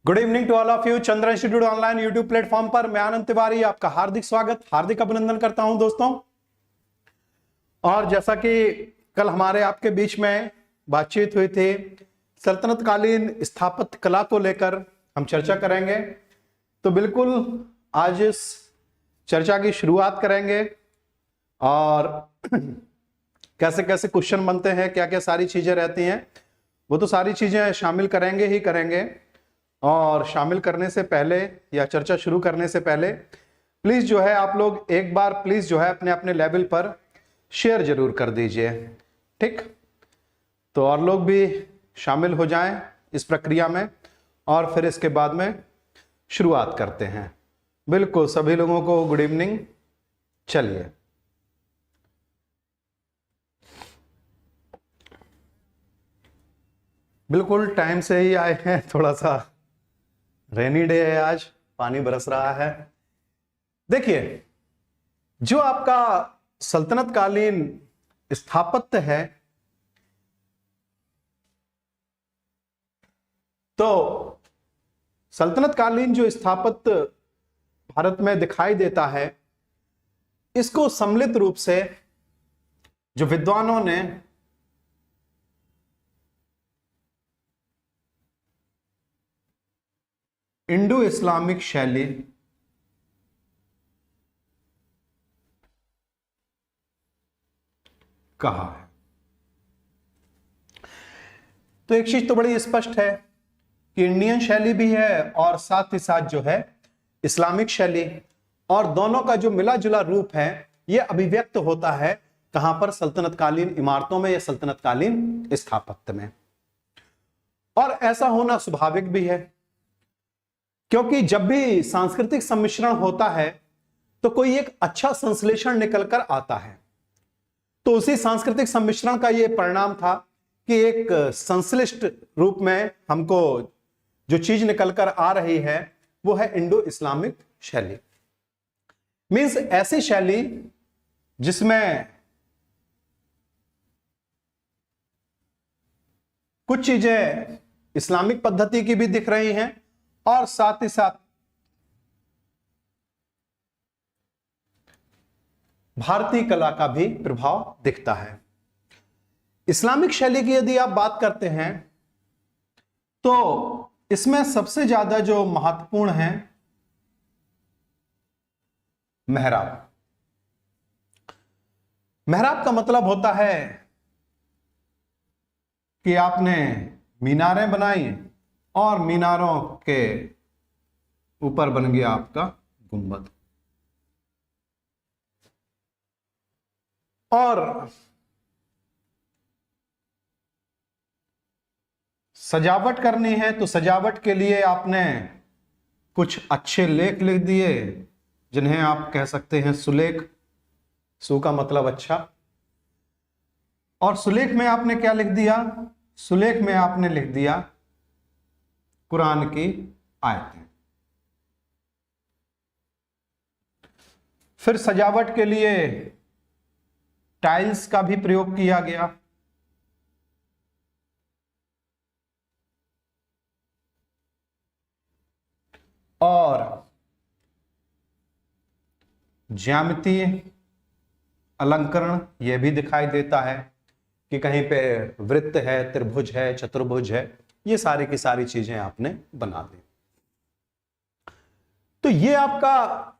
Good evening to all of you. Chandra institute online YouTube platform पर मैं आनंद तिवारी आपका हार्दिक स्वागत, हार्दिक अभिनंदन करता हूं दोस्तों। और जैसा कि कल हमारे आपके बीच में बातचीत हुई थी, सल्तनत कालीन स्थापत्य कला को लेकर हम चर्चा करेंगे। तो बिल्कुल आज इस चर्चा की शुरुआत करेंगे और कैसे कैसे क्वेश्चन बनते हैं, क्या क्या सारी चीजें रहती हैं, वो तो सारी चीजें शामिल करेंगे ही करेंगे। और शामिल करने से पहले या चर्चा शुरू करने से पहले प्लीज जो है आप लोग एक बार प्लीज जो है अपने अपने लेवल पर शेयर जरूर कर दीजिए, ठीक? तो और लोग भी शामिल हो जाएं इस प्रक्रिया में और फिर इसके बाद में शुरुआत करते हैं। बिल्कुल सभी लोगों को गुड इवनिंग। चलिए बिल्कुल टाइम से ही आए हैं, थोड़ा सा रेनी डे है, आज पानी बरस रहा है। देखिए, जो आपका सल्तनत कालीन स्थापत्य है, तो सल्तनत कालीन जो स्थापत्य भारत में दिखाई देता है, इसको सम्मिलित रूप से जो विद्वानों ने इंडो इस्लामिक शैली कहा है। तो एक चीज तो बड़ी स्पष्ट है कि इंडियन शैली भी है और साथ ही साथ जो है इस्लामिक शैली, और दोनों का जो मिला जुला रूप है यह अभिव्यक्त होता है कहां पर? सल्तनत कालीन इमारतों में या सल्तनत कालीन स्थापत्य में। और ऐसा होना स्वाभाविक भी है, क्योंकि जब भी सांस्कृतिक सम्मिश्रण होता है तो कोई एक अच्छा संश्लेषण निकलकर आता है। तो उसी सांस्कृतिक सम्मिश्रण का यह परिणाम था कि एक संश्लिष्ट रूप में हमको जो चीज निकलकर आ रही है वो है इंडो इस्लामिक शैली। मींस ऐसी शैली जिसमें कुछ चीजें इस्लामिक पद्धति की भी दिख रही हैं और साथ ही साथ भारतीय कला का भी प्रभाव दिखता है। इस्लामिक शैली की यदि आप बात करते हैं तो इसमें सबसे ज्यादा जो महत्वपूर्ण है मेहराब। मेहराब का मतलब होता है कि आपने मीनारें बनाई और मीनारों के ऊपर बन गया आपका गुंबद। और सजावट करनी है तो सजावट के लिए आपने कुछ अच्छे लेख लिख दिए, जिन्हें आप कह सकते हैं सुलेख। सु का मतलब अच्छा। और सुलेख में आपने क्या लिख दिया? सुलेख में आपने लिख दिया कुरान की आयतें। फिर सजावट के लिए टाइल्स का भी प्रयोग किया गया। और ज्यामितीय अलंकरण यह भी दिखाई देता है कि कहीं पे वृत्त है, त्रिभुज है, चतुर्भुज है, ये सारी की सारी चीजें आपने बना दी। तो ये आपका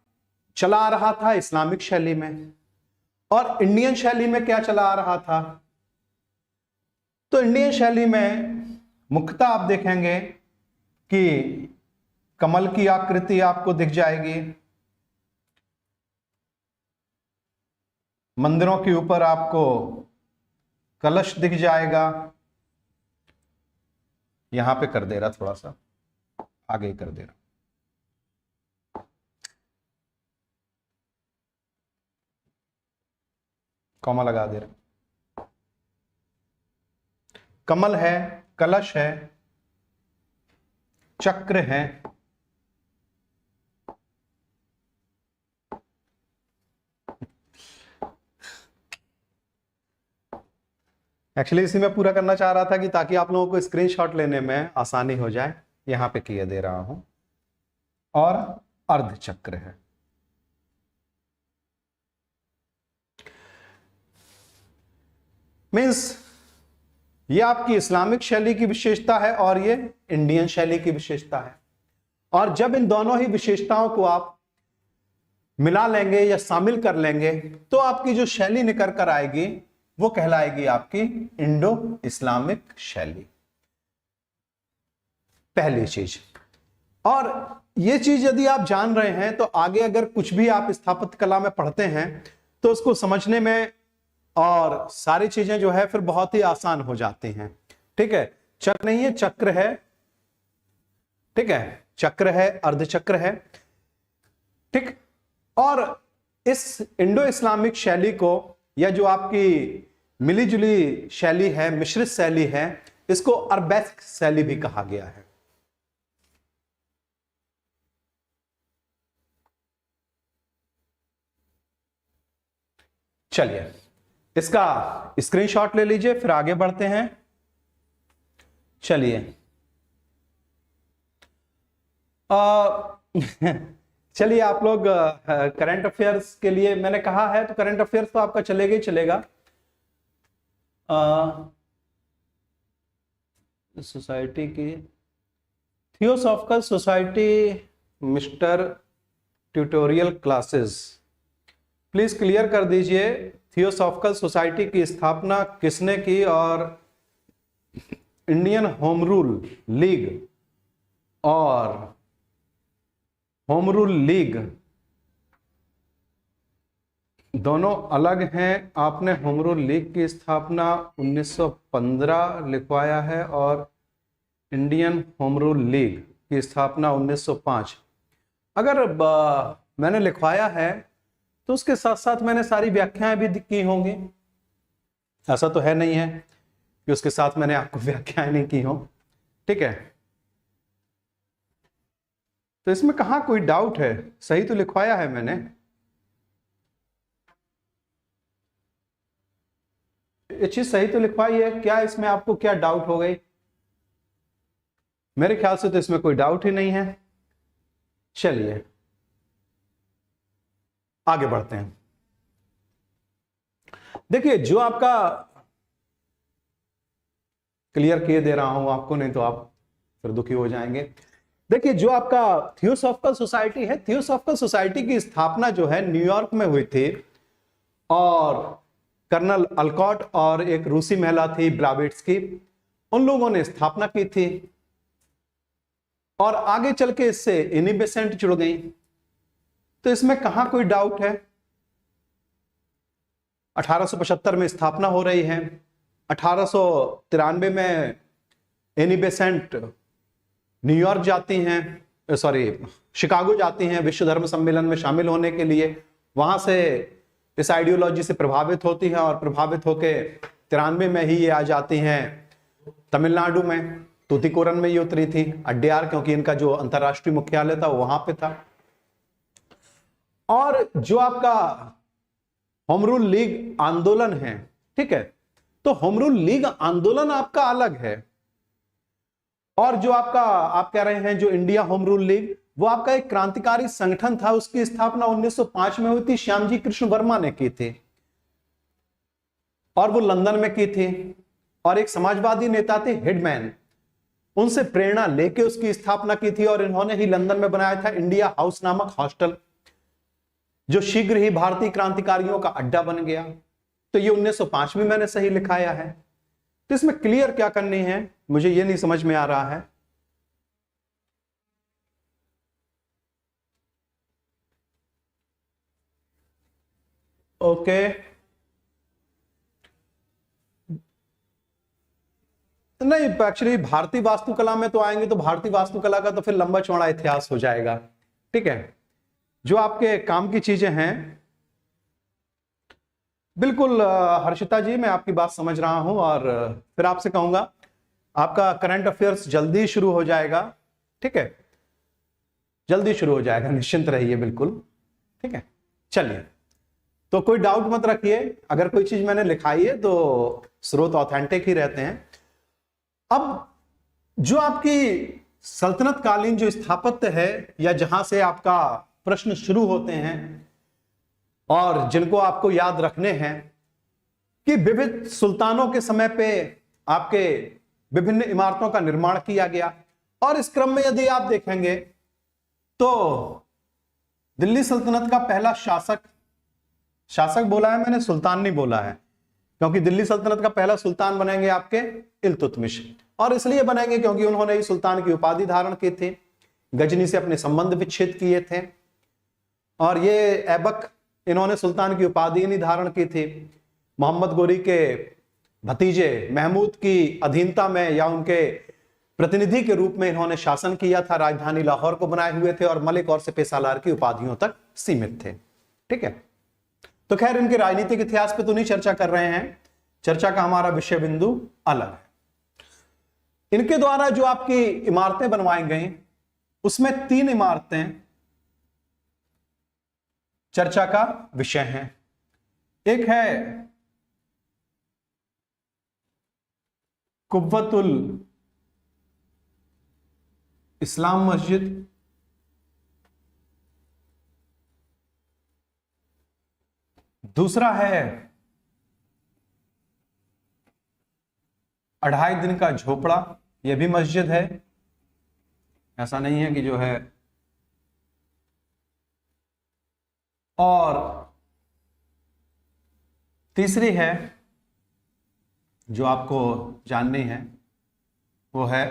चला आ रहा था इस्लामिक शैली में। और इंडियन शैली में क्या चला आ रहा था? तो इंडियन शैली में मुख्यतः आप देखेंगे कि कमल की आकृति आपको दिख जाएगी, मंदिरों के ऊपर आपको कलश दिख जाएगा। यहां पे कर दे रहा, थोड़ा सा आगे कर दे रहा, कॉमा लगा दे रहा। कमल है, कलश है, चक्र है, एक्चुअली इसी में पूरा करना चाह रहा था कि ताकि आप लोगों को स्क्रीनशॉट लेने में आसानी हो जाए। यहां पे किए दे रहा हूं, और अर्ध चक्र है। मीन्स ये आपकी इस्लामिक शैली की विशेषता है और ये इंडियन शैली की विशेषता है। और जब इन दोनों ही विशेषताओं को आप मिला लेंगे या शामिल कर लेंगे तो आपकी जो शैली निकल कर आएगी वो कहलाएगी आपकी इंडो इस्लामिक शैली, पहली चीज। और ये चीज यदि आप जान रहे हैं तो आगे अगर कुछ भी आप स्थापत्य कला में पढ़ते हैं तो उसको समझने में और सारी चीजें जो है फिर बहुत ही आसान हो जाती हैं। ठीक है, चक्र नहीं है, चक्र है। ठीक है, चक्र है, अर्धचक्र है। ठीक, और इस इंडो इस्लामिक शैली को या जो आपकी मिली जुली शैली है, मिश्रित शैली है, इसको अरबेस्क शैली भी कहा गया है। चलिए इसका स्क्रीनशॉट ले लीजिए, फिर आगे बढ़ते हैं। चलिए चलिए आप लोग करंट अफेयर्स के लिए मैंने कहा है तो करंट अफेयर्स तो आपका चलेगा ही चलेगा। सोसाइटी की theosophical society mister tutorial classes, please clear कर दीजिए थियोसॉफिकल सोसाइटी की स्थापना किसने की और इंडियन होम रूल लीग और होम रूल लीग दोनों अलग हैं। आपने होम रूल लीग की स्थापना 1915 लिखवाया है और इंडियन होम रूल लीग की स्थापना 1905। अगर मैंने लिखवाया है तो उसके साथ साथ मैंने सारी व्याख्याएं भी की होंगी। ऐसा तो है नहीं है कि उसके साथ मैंने आपको व्याख्याएं नहीं की हो। ठीक है, तो इसमें कहां कोई डाउट है, सही तो लिखवाया है मैंने। ये चीज सही तो लिखवाई है, क्या इसमें आपको क्या डाउट हो गई? मेरे ख्याल से तो इसमें कोई डाउट ही नहीं है। चलिए आगे बढ़ते हैं। देखिए जो आपका क्लियर किए दे रहा हूं आपको, नहीं तो आप फिर दुखी हो जाएंगे। देखिए जो आपका थियोसॉफिकल सोसाइटी है, थियोसॉफिकल सोसाइटी की स्थापना जो है न्यूयॉर्क में हुई थी और कर्नल अल्कॉट और एक रूसी महिला थी ब्लावेट्स्की, उन लोगों ने स्थापना की थी और आगे चल के इससे एनी बेसेंट जुड़ गई। तो इसमें कहां कोई डाउट है? 1875 में स्थापना हो रही है, 1893 में एनी बेसेंट न्यूयॉर्क जाती हैं, शिकागो जाती हैं विश्व धर्म सम्मेलन में शामिल होने के लिए। वहां से इस आइडियोलॉजी से प्रभावित होती हैं और प्रभावित होके 93 में ही ये आ जाती हैं तमिलनाडु में। तूतीकोरन में ये उतरी थी, अड्यार, क्योंकि इनका जो अंतरराष्ट्रीय मुख्यालय था वो वहां पे था। और जो आपका होम रूल लीग आंदोलन है, ठीक है, तो होम रूल लीग आंदोलन आपका अलग है और जो आपका आप कह रहे हैं जो इंडिया होम रूल लीग, वो आपका एक क्रांतिकारी संगठन था। उसकी स्थापना 1905 में हुई थी, श्यामजी कृष्ण वर्मा ने की थी और वो लंदन में की थी। और एक समाजवादी नेता थे हिडमैन, उनसे प्रेरणा लेके उसकी स्थापना की थी और इन्होंने ही लंदन में बनाया था इंडिया हाउस नामक हॉस्टल, जो शीघ्र ही भारतीय क्रांतिकारियों का अड्डा बन गया। तो ये 1905 में मैंने सही लिखाया है। तो इसमें क्लियर क्या करनी है मुझे ये नहीं समझ में आ रहा है। ओके, नहीं एक्चुअली भारतीय वास्तुकला में तो आएंगे तो भारतीय वास्तुकला का तो फिर लंबा चौड़ा इतिहास हो जाएगा। ठीक है, जो आपके काम की चीजें हैं, बिल्कुल हर्षिता जी मैं आपकी बात समझ रहा हूं और फिर आपसे कहूंगा आपका करंट अफेयर्स जल्दी शुरू हो जाएगा। ठीक है, जल्दी शुरू हो जाएगा, निश्चिंत रहिए बिल्कुल। ठीक है, चलिए तो कोई डाउट मत रखिए। अगर कोई चीज मैंने लिखाई है तो स्रोत ऑथेंटिक ही रहते हैं। अब जो आपकी सल्तनत कालीन जो स्थापत्य है या जहां से आपका प्रश्न शुरू होते हैं और जिनको आपको याद रखने हैं कि विविध सुल्तानों के समय पे आपके विभिन्न इमारतों का निर्माण किया गया। और इस क्रम में यदि आप देखेंगे तो दिल्ली सल्तनत का पहला शासक बोला है मैंने, सुल्तान नहीं बोला है, क्योंकि दिल्ली सल्तनत का पहला सुल्तान बनेंगे आपके इल्तुतमिश, और इसलिए बनेंगे क्योंकि उन्होंने ही सुल्तान की उपाधि धारण की थी, गजनी से अपने संबंध विच्छेद किए थे, और ये ऐबक इन्होंने सुल्तान की उपाधि नहीं धारण की थी। मोहम्मद गोरी के भतीजे महमूद की अधीनता में या उनके प्रतिनिधि के रूप में इन्होंने शासन किया था, राजधानी लाहौर को बनाए हुए थे और मलिक और सिपह सालार की उपाधियों तक सीमित थे। ठीक है, तो खैर इनके राजनीतिक इतिहास पे तो नहीं चर्चा कर रहे हैं, चर्चा का हमारा विषय बिंदु अलग है। इनके द्वारा जो आपकी इमारतें बनवाई गई उसमें 3 इमारतें चर्चा का विषय हैं। एक है कुव्वतुल इस्लाम मस्जिद, दूसरा है 2.5 दिन का झोपड़ा, यह भी मस्जिद है, ऐसा नहीं है कि जो है, और तीसरी है जो आपको जाननी है वो है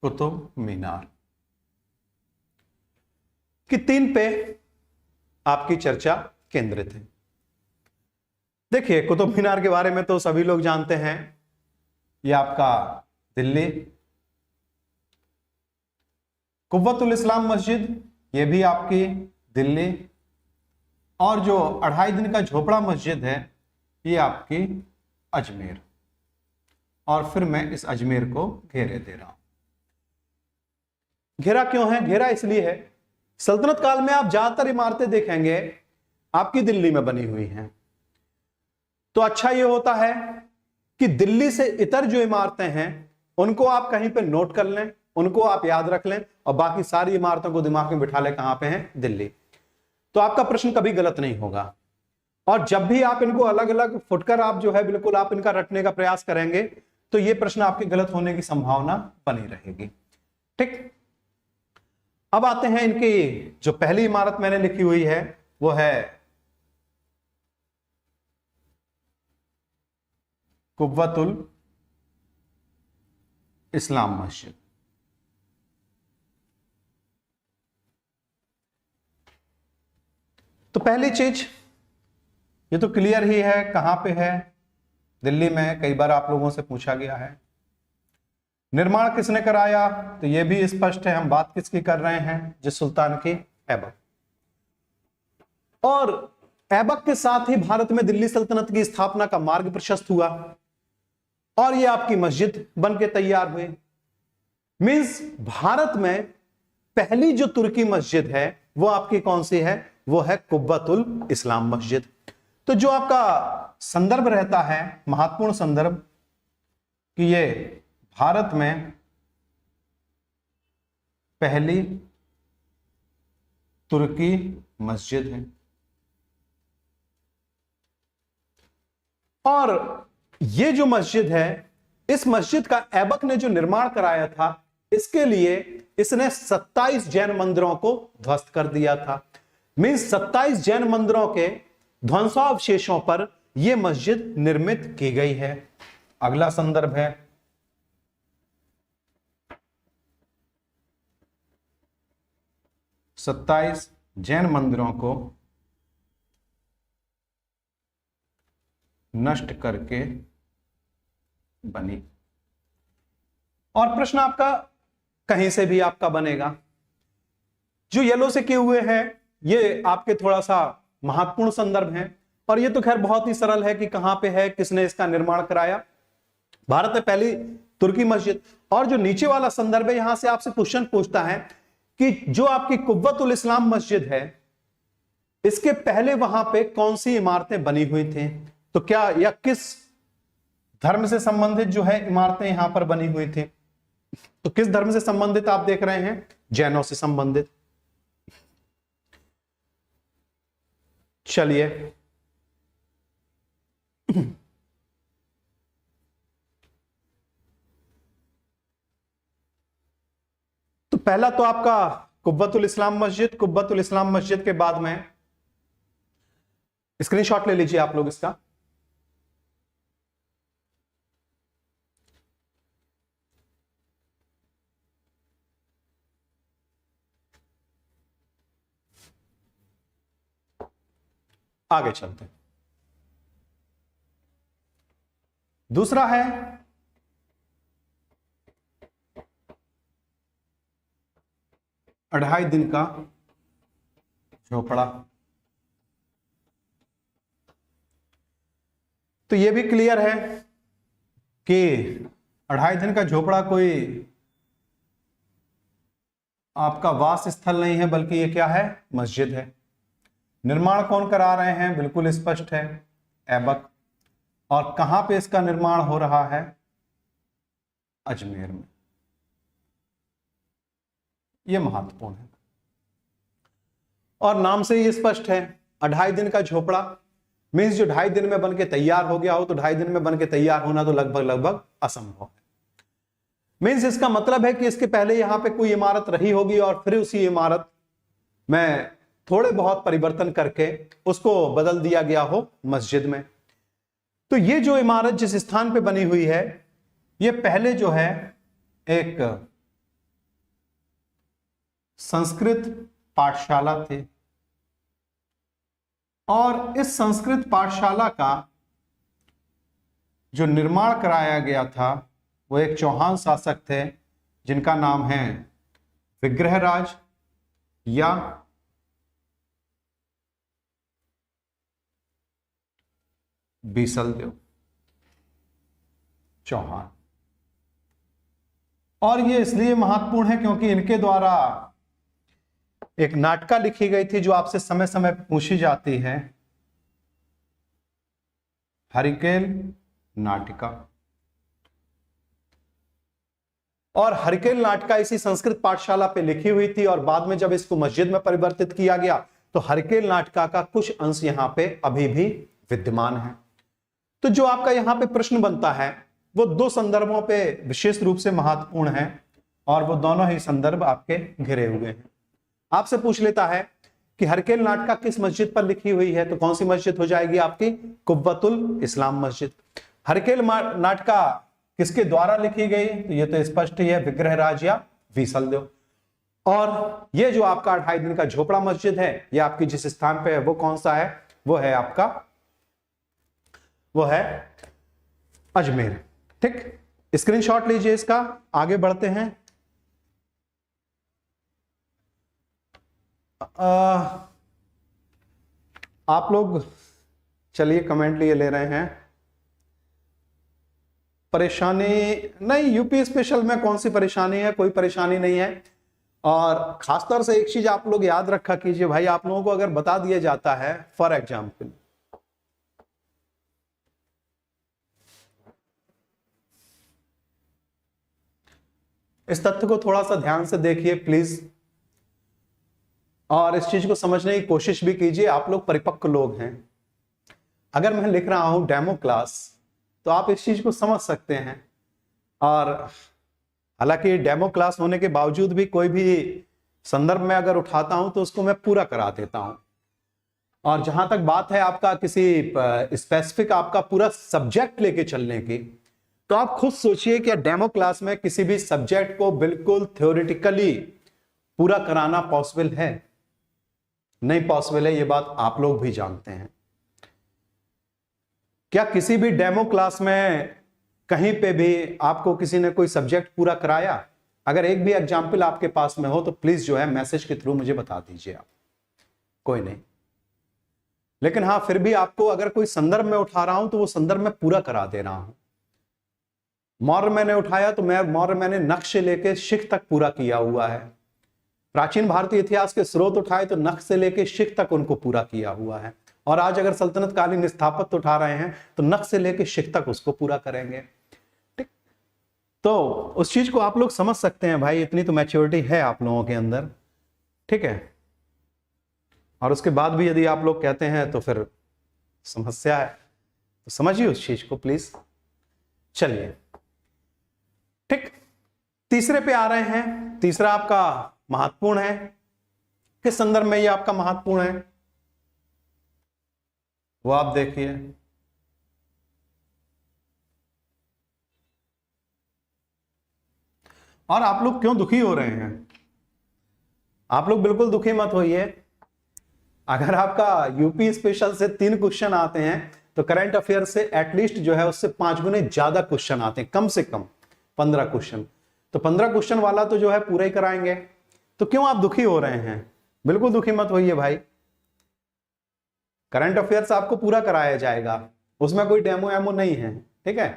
कुतुब मीनार। कि 3 पे आपकी चर्चा केंद्रित है। देखिए, कुतुब मीनार के बारे में तो सभी लोग जानते हैं, ये आपका दिल्ली। कुव्वतुल इस्लाम मस्जिद ये भी आपकी दिल्ली, और जो 2.5 दिन का झोपड़ा मस्जिद है ये आपकी अजमेर। और फिर मैं इस अजमेर को घेरे दे रहा हूं। घेरा क्यों है? घेरा इसलिए है, सल्तनत काल में आप ज्यादातर इमारतें देखेंगे आपकी दिल्ली में बनी हुई हैं, तो अच्छा यह होता है कि दिल्ली से इतर जो इमारतें हैं उनको आप कहीं पे नोट कर लें, उनको आप याद रख लें, और बाकी सारी इमारतों को दिमाग में बिठा लें कहां पे हैं, दिल्ली। तो आपका प्रश्न कभी गलत नहीं होगा। और जब भी आप इनको अलग अलग फुटकर आप जो है बिल्कुल आप इनका रटने का प्रयास करेंगे तो ये प्रश्न आपके गलत होने की संभावना बनी रहेगी। ठीक, अब आते हैं इनकी जो पहली इमारत मैंने लिखी हुई है वो है कुव्वतुल इस्लाम मस्जिद। तो पहली चीज ये तो क्लियर ही है, कहां पे है, दिल्ली में, कई बार आप लोगों से पूछा गया है। निर्माण किसने कराया, तो यह भी स्पष्ट है, हम बात किसकी कर रहे हैं, जिस सुल्तान की, ऐबक। और ऐबक के साथ ही भारत में दिल्ली सल्तनत की स्थापना का मार्ग प्रशस्त हुआ और यह आपकी मस्जिद बन के तैयार हुई। मींस भारत में पहली जो तुर्की मस्जिद है वो आपकी कौन सी है, वो है कुव्वतुल इस्लाम मस्जिद। तो जो आपका संदर्भ रहता है, महत्वपूर्ण संदर्भ, कि ये भारत में पहली तुर्की मस्जिद है। और ये जो मस्जिद है, इस मस्जिद का ऐबक ने जो निर्माण कराया था, इसके लिए इसने 27 जैन मंदिरों को ध्वस्त कर दिया था। मींस 27 जैन मंदिरों के ध्वंसावशेषों पर यह मस्जिद निर्मित की गई है। अगला संदर्भ है सत्ताईस जैन मंदिरों को नष्ट करके बनी। और प्रश्न आपका कहीं से भी आपका बनेगा, जो येलो से किए हुए हैं ये आपके थोड़ा सा महत्वपूर्ण संदर्भ हैं, और ये तो खैर बहुत ही सरल है कि कहां पे है, किसने इसका निर्माण कराया, भारत में पहली तुर्की मस्जिद। और जो नीचे वाला संदर्भ है, यहां से आपसे क्वेश्चन पूछता है कि जो आपकी कुव्वतुल इस्लाम मस्जिद है, इसके पहले वहां पे कौन सी इमारतें बनी हुई थी, तो क्या या किस धर्म से संबंधित जो है इमारतें यहां पर बनी हुई थी। तो किस धर्म से संबंधित आप देख रहे हैं? जैनों से संबंधित। चलिए तो पहला तो आपका कुब्बतुल इस्लाम मस्जिद। कुब्बतुल इस्लाम मस्जिद के बाद में स्क्रीनशॉट ले लीजिए आप लोग इसका। आगे चलते हैं। दूसरा है अढ़ाई दिन का झोपड़ा। तो यह भी क्लियर है कि अढ़ाई दिन का झोपड़ा कोई आपका वास स्थल नहीं है, बल्कि ये क्या है? मस्जिद है। निर्माण कौन करा रहे हैं? बिल्कुल स्पष्ट है, ऐबक। और कहां पे इसका निर्माण हो रहा है? अजमेर में। यह महत्वपूर्ण है और नाम से ही स्पष्ट है। अढ़ाई दिन का झोपड़ा मीन्स जो 2.5 दिन में बनके तैयार हो गया हो, तो 2.5 दिन में बनके तैयार होना तो लगभग असंभव है। मीन्स इसका मतलब है कि इसके पहले यहां पे कोई इमारत रही होगी और फिर उसी इमारत में थोड़े बहुत परिवर्तन करके उसको बदल दिया गया हो मस्जिद में। तो ये जो इमारत जिस स्थान पे बनी हुई है, ये पहले जो है एक संस्कृत पाठशाला थी और इस संस्कृत पाठशाला का जो निर्माण कराया गया था वो एक चौहान शासक थे जिनका नाम है विग्रहराज या बीसलदेव चौहान। और ये इसलिए महत्वपूर्ण है क्योंकि इनके द्वारा एक नाटिका लिखी गई थी जो आपसे समय समय पूछी जाती है, हरिकेल नाटिका। और हरिकेल नाटिका इसी संस्कृत पाठशाला पे लिखी हुई थी और बाद में जब इसको मस्जिद में परिवर्तित किया गया तो हरिकेल नाटिका का कुछ अंश यहां पे अभी भी विद्यमान है। तो जो आपका यहां पे प्रश्न बनता है वो 2 संदर्भों पे विशेष रूप से महत्वपूर्ण है और वो दोनों ही संदर्भ आपके घिरे हुए हैं। आपसे पूछ लेता है कि हरिकेल नाटिका किस मस्जिद पर लिखी हुई है, तो कौन सी मस्जिद हो जाएगी आपकी? कुब्बतुल इस्लाम मस्जिद। हरिकेल नाटिका किसके द्वारा लिखी गई? तो ये तो स्पष्ट ही है, विग्रहराज या बीसलदेव। और ये जो आपका 2.5 दिन का झोपड़ा मस्जिद है, ये आपकी जिस स्थान पे है वो कौन सा है? वो है आपका, वो है अजमेर। ठीक, स्क्रीनशॉट लीजिए इसका। आगे बढ़ते हैं। आप लोग चलिए कमेंट लिए ले रहे हैं। परेशानी नहीं, यूपी स्पेशल में कौन सी परेशानी है? कोई परेशानी नहीं है। और खासतौर से एक चीज आप लोग याद रखा कीजिए भाई, आप लोगों को अगर बता दिया जाता है फॉर एग्जाम्पल, इस तथ्य को थोड़ा सा ध्यान से देखिए प्लीज और इस चीज को समझने की कोशिश भी कीजिए। आप लोग परिपक्व लोग हैं। अगर मैं लिख रहा हूं डेमो क्लास तो आप इस चीज को समझ सकते हैं। और हालांकि डेमो क्लास होने के बावजूद भी कोई भी संदर्भ में अगर उठाता हूं तो उसको मैं पूरा करा देता हूं। और जहां तक बात है आपका किसी स्पेसिफिक आपका पूरा सब्जेक्ट लेके चलने की, तो आप खुद सोचिए कि डेमो क्लास में किसी भी सब्जेक्ट को बिल्कुल थ्योरेटिकली पूरा कराना पॉसिबल है? नहीं पॉसिबल है, ये बात आप लोग भी जानते हैं। क्या किसी भी डेमो क्लास में कहीं पे भी आपको किसी ने कोई सब्जेक्ट पूरा कराया? अगर एक भी एग्जाम्पल आपके पास में हो तो प्लीज जो है मैसेज के थ्रू मुझे बता दीजिए आप। कोई नहीं, लेकिन हाँ फिर भी आपको अगर कोई संदर्भ में उठा रहा हूं तो वो संदर्भ में पूरा करा दे रहा हूं। मौर्य मैंने उठाया तो मौर्य मैंने नक्श से लेके शिख तक पूरा किया हुआ है। प्राचीन भारतीय इतिहास के स्रोत उठाए तो नक्श से लेके शिख तक उनको पूरा किया हुआ है। और आज अगर सल्तनत कालीन स्थापत्य उठा रहे हैं तो नक्श से लेके शिख तक उसको पूरा करेंगे। ठीक, तो उस चीज को आप लोग समझ सकते हैं भाई, इतनी तो मैच्योरिटी है आप लोगों के अंदर, ठीक है। और उसके बाद भी यदि आप लोग कहते हैं तो फिर समस्या है, तो समझिए उस चीज को प्लीज। चलिए ठीक, तीसरे पे आ रहे हैं। तीसरा आपका महत्वपूर्ण है। किस संदर्भ में ये आपका महत्वपूर्ण है वो आप देखिए। और आप लोग क्यों दुखी हो रहे हैं? आप लोग बिल्कुल दुखी मत होइए। अगर आपका यूपी स्पेशल से 3 क्वेश्चन आते हैं तो करंट अफेयर से एटलीस्ट जो है उससे 5 गुने ज्यादा क्वेश्चन आते हैं, कम से कम 15 क्वेश्चन। तो 15 क्वेश्चन वाला तो जो है पूरा ही कराएंगे। तो क्यों आप दुखी हो रहे हैं? बिल्कुल दुखी मत होइए भाई, करंट अफेयर्स आपको पूरा कराया जाएगा, उसमें कोई डेमो एमो नहीं है, ठीक है।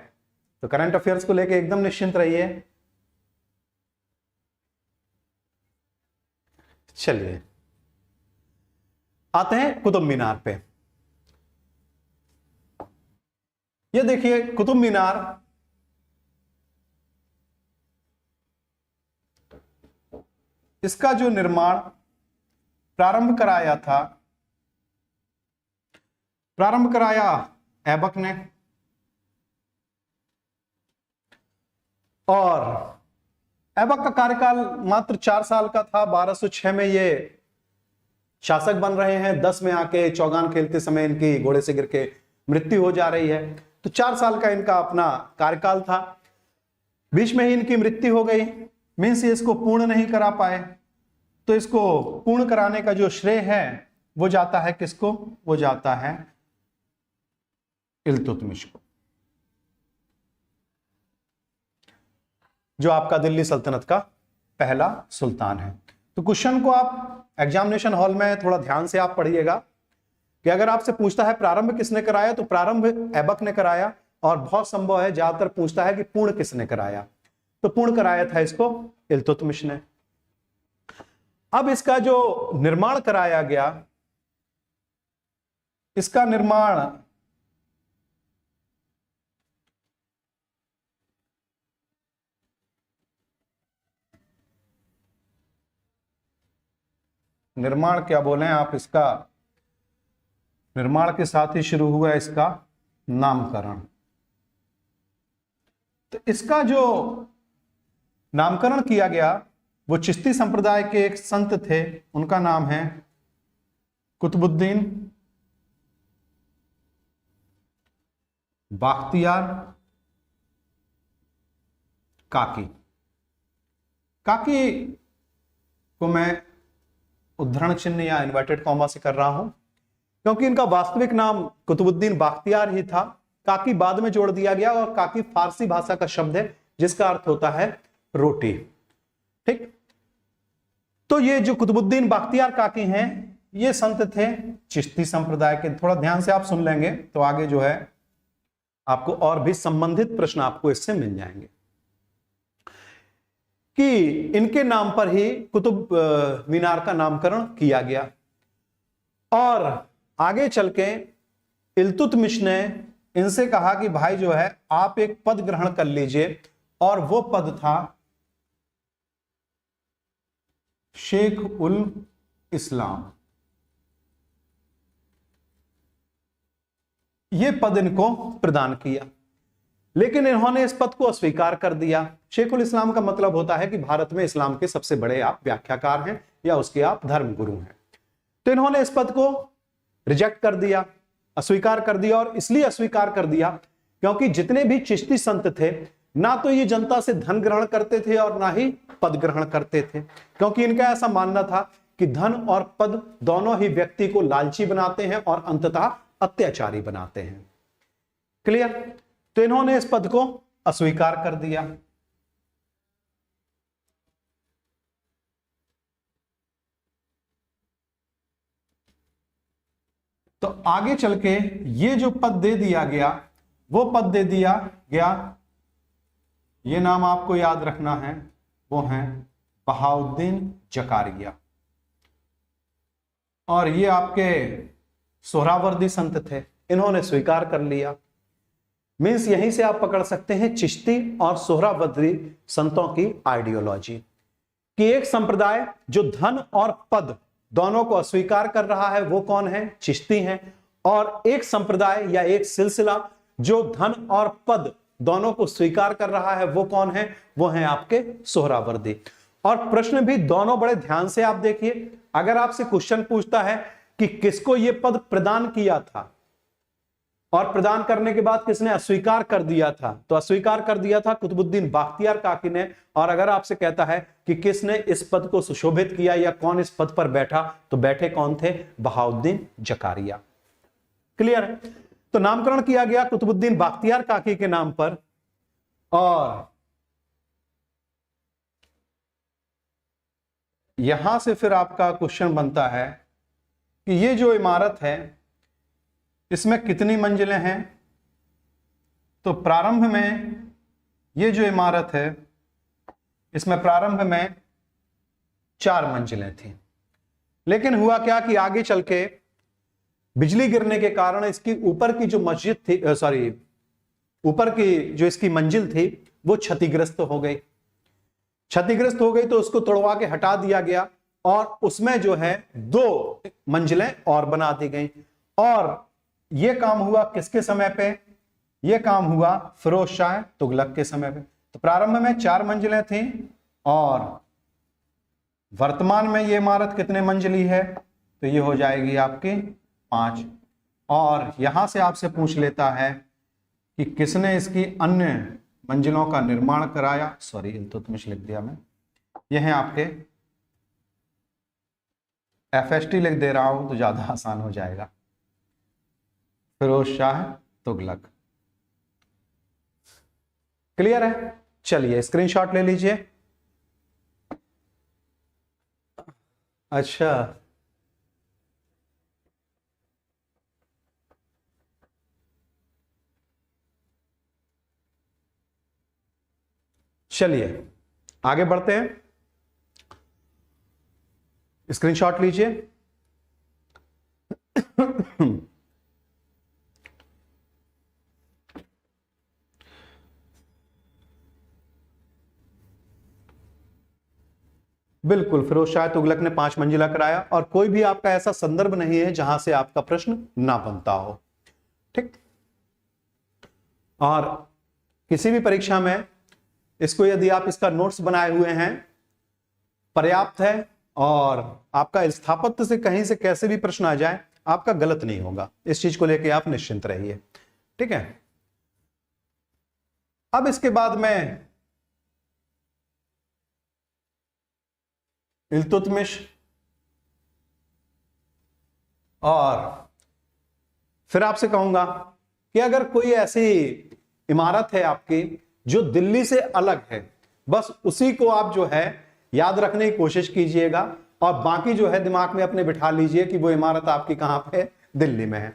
तो करंट अफेयर्स को लेके एकदम निश्चिंत रहिए। चलिए आते हैं कुतुब मीनार पे। ये देखिए कुतुब मीनार इसका जो निर्माण प्रारंभ कराया ऐबक ने, और ऐबक का कार्यकाल मात्र 4 साल का था। 1206 में ये शासक बन रहे हैं। 10 में आके चौगान खेलते समय इनकी घोड़े से गिर के मृत्यु हो जा रही है। तो 4 साल का इनका अपना कार्यकाल था। बीच में ही इनकी मृत्यु हो गई, मीन्स ये इसको पूर्ण नहीं करा पाए। तो इसको पूर्ण कराने का जो श्रेय है वो जाता है किसको? वो जाता है इल्तुतमिश को, जो आपका दिल्ली सल्तनत का पहला सुल्तान है। तो क्वेश्चन को आप एग्जामिनेशन हॉल में थोड़ा ध्यान से आप पढ़िएगा कि अगर आपसे पूछता है प्रारंभ किसने कराया, तो प्रारंभ ऐबक ने कराया। और बहुत संभव है ज्यादातर पूछता है कि पूर्ण किसने कराया, तो पूर्ण कराया था इसको इल्तुतमिश ने। अब इसका जो निर्माण कराया गया, इसका निर्माण क्या बोले आप, इसका निर्माण के साथ ही शुरू हुआ इसका नामकरण। तो इसका जो नामकरण किया गया वो चिश्ती संप्रदाय के एक संत थे, उनका नाम है कुतुबुद्दीन बाख्तियार काकी। काकी को मैं उद्धरण चिन्ह या इन्वर्टेड कॉमा से कर रहा हूं, क्योंकि इनका वास्तविक नाम कुतुबुद्दीन बाख्तियार ही था। काकी बाद में जोड़ दिया गया, और काकी फारसी भाषा का शब्द है जिसका अर्थ होता है रोटी, ठीक। तो ये जो कुतुबुद्दीन बाख्तियार काकी हैं, ये संत थे चिश्ती संप्रदाय के। थोड़ा ध्यान से आप सुन लेंगे तो आगे जो है आपको और भी संबंधित प्रश्न आपको इससे मिल जाएंगे कि इनके नाम पर ही कुतुब मीनार का नामकरण किया गया। और आगे चल के इल्तुतमिश ने इनसे कहा कि भाई जो है आप एक पद ग्रहण कर लीजिए, और वो पद था शेख उल इस्लाम। ये पद इनको प्रदान किया, लेकिन इन्होंने इस पद को अस्वीकार कर दिया। शेख उल इस्लाम का मतलब होता है कि भारत में इस्लाम के सबसे बड़े आप व्याख्याकार हैं या उसके आप धर्मगुरु हैं। तो इन्होंने इस पद को रिजेक्ट कर दिया, अस्वीकार कर दिया। और इसलिए अस्वीकार कर दिया क्योंकि जितने भी चिश्ती संत थे, ना तो ये जनता से धन ग्रहण करते थे और ना ही पद ग्रहण करते थे, क्योंकि इनका ऐसा मानना था कि धन और पद दोनों ही व्यक्ति को लालची बनाते हैं और अंततः अत्याचारी बनाते हैं। क्लियर? तो इन्होंने इस पद को अस्वीकार कर दिया। तो आगे चल के ये जो पद दे दिया गया, वो पद दे दिया गया, ये नाम आपको याद रखना है, वो है बहाउद्दीन जकारिया। और ये आपके सोहरावर्दी संत थे, इन्होंने स्वीकार कर लिया। मीन्स यहीं से आप पकड़ सकते हैं चिश्ती और सोहरावर्दी संतों की आइडियोलॉजी कि एक संप्रदाय जो धन और पद दोनों को अस्वीकार कर रहा है वो कौन है? चिश्ती हैं। और एक संप्रदाय या एक सिलसिला जो धन और पद दोनों को स्वीकार कर रहा है वो कौन है? वो है आपके सोहरावर्दी। और प्रश्न भी दोनों बड़े ध्यान से आप देखिए। अगर आपसे क्वेश्चन पूछता है कि किसको ये पद प्रदान किया था और प्रदान करने के बाद किसने अस्वीकार कर दिया था, तो अस्वीकार कर दिया था कुतुबुद्दीन बख्तियार काकी ने। और अगर आपसे कहता है कि किसने इस पद को सुशोभित किया या कौन इस पद पर बैठा, तो बैठे कौन थे? बहाउद्दीन जकारिया। क्लियर है? तो नामकरण किया गया कुतुबुद्दीन बख्तियार काकी के नाम पर। और यहां से फिर आपका क्वेश्चन बनता है कि ये जो इमारत है इसमें कितनी मंजिलें हैं? तो प्रारंभ में ये जो इमारत है इसमें प्रारंभ में 4 मंजिलें थी, लेकिन हुआ क्या कि आगे चल के बिजली गिरने के कारण इसकी ऊपर की जो मस्जिद थी, ऊपर की जो इसकी मंजिल थी वो क्षतिग्रस्त हो गई। क्षतिग्रस्त हो गई तो उसको तोड़वा के हटा दिया गया और उसमें जो है 2 मंजिलें और बना दी गई। और यह काम हुआ किसके समय पे? यह काम हुआ फिरोज शाह तुगलक के समय पे। तो प्रारंभ में 4 मंजिलें थी और वर्तमान में यह इमारत कितने मंजिली है? तो ये हो जाएगी आपकी 5। और यहां से आपसे पूछ लेता है कि किसने इसकी अन्य मंजिलों का निर्माण कराया। सॉरी, इल्तुतमिश लिख दिया मैं, यह है आपके FST लिख दे रहा हूं तो ज्यादा आसान हो जाएगा। फिरोज शाह तुगलक। क्लियर है? चलिए स्क्रीनशॉट ले लीजिए। अच्छा, चलिए आगे बढ़ते हैं। स्क्रीनशॉट लीजिए। बिल्कुल, फिरोज शाह तुगलक ने 5 मंजिला कराया और कोई भी आपका ऐसा संदर्भ नहीं है जहां से आपका प्रश्न ना बनता हो। ठीक। और किसी भी परीक्षा में इसको यदि आप इसका नोट्स बनाए हुए हैं पर्याप्त है और आपका स्थापत्य से कहीं से कैसे भी प्रश्न आ जाए आपका गलत नहीं होगा। इस चीज को लेके आप निश्चिंत रहिए। ठीक है। अब इसके बाद में इल्तुतमिश और फिर आपसे कहूंगा कि अगर कोई ऐसी इमारत है आपकी जो दिल्ली से अलग है, बस उसी को आप जो है याद रखने की कोशिश कीजिएगा और बाकी जो है दिमाग में अपने बिठा लीजिए कि वो इमारत आपकी कहां पे है? दिल्ली में है।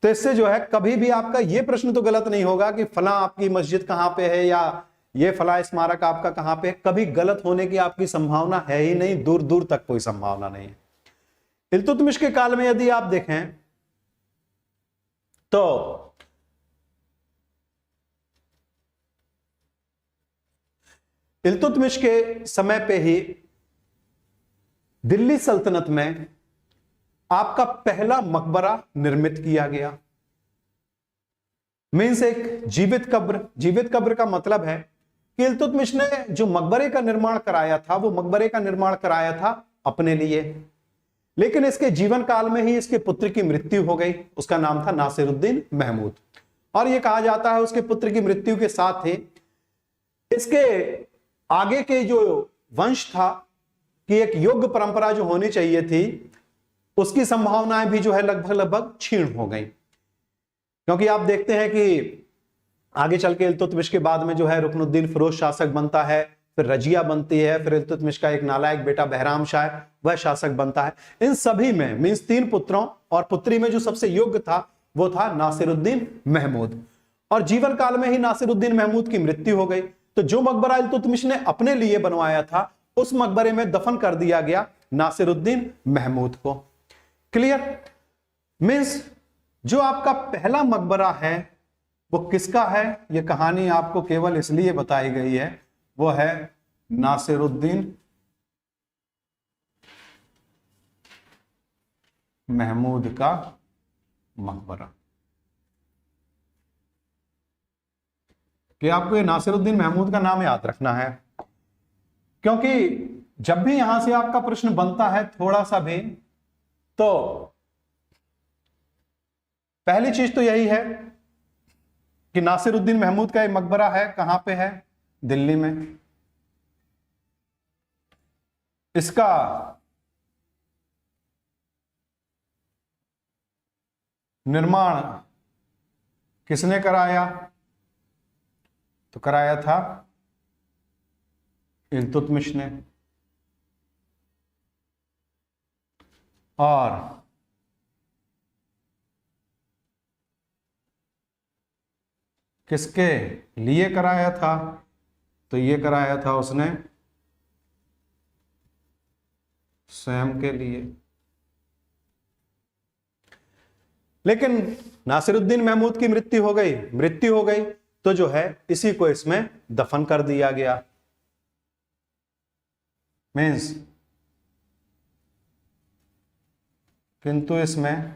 तो इससे जो है कभी भी आपका ये प्रश्न तो गलत नहीं होगा कि फला आपकी मस्जिद कहां पे है या ये फला स्मारक आपका कहां पे है। कभी गलत होने की आपकी संभावना है ही नहीं, दूर दूर तक कोई संभावना नहीं है। इल्तुतमिश के काल में यदि आप देखें तो इल्तुतमिश के समय पे ही दिल्ली सल्तनत में आपका पहला मकबरा निर्मित किया गया। मीन्स एक जीवित कब्र। जीवित कब्र का मतलब है कि इल्तुतमिश ने जो मकबरे का निर्माण कराया था वो मकबरे का निर्माण कराया था अपने लिए, लेकिन इसके जीवन काल में ही इसके पुत्र की मृत्यु हो गई। उसका नाम था नासिरुद्दीन महमूद। और यह कहा जाता है उसके पुत्र की मृत्यु के साथ ही इसके आगे के जो वंश था कि एक योग्य परंपरा जो होनी चाहिए थी उसकी संभावनाएं भी जो है लगभग क्षीण हो गई। क्योंकि आप देखते हैं कि आगे चल के इल्तुतमिश के बाद में जो है रुकनुद्दीन फिरोज शासक बनता है, फिर रजिया बनती है, फिर इल्तुतमिश का एक नालायक बेटा बहराम शाह वह शासक बनता है। इन सभी में मीन्स 3 पुत्रों और पुत्री में जो सबसे योग्य था वो था नासिरुद्दीन महमूद। और जीवन काल में ही नासिरुद्दीन महमूद की मृत्यु हो गई। तो जो मकबरा इल्तुतमिश ने अपने लिए बनवाया था उस मकबरे में दफन कर दिया गया नासिरुद्दीन महमूद को। क्लियर? मीन्स जो आपका पहला मकबरा है वो किसका है? ये कहानी आपको केवल इसलिए बताई गई है, वो है नासिरुद्दीन महमूद का मकबरा। कि आपको ये नासिरुद्दीन महमूद का नाम याद रखना है, क्योंकि जब भी यहां से आपका प्रश्न बनता है थोड़ा सा भी, तो पहली चीज तो यही है कि नासिरुद्दीन महमूद का एक मकबरा है, कहां पे है? दिल्ली में। इसका निर्माण किसने कराया? तो कराया था इल्तुतमिश ने। और किसके लिए कराया था? तो ये कराया था उसने स्वयं के लिए। लेकिन नासिरुद्दीन महमूद की मृत्यु हो गई तो जो है इसी को इसमें दफन कर दिया गया। मीन्स किंतु इसमें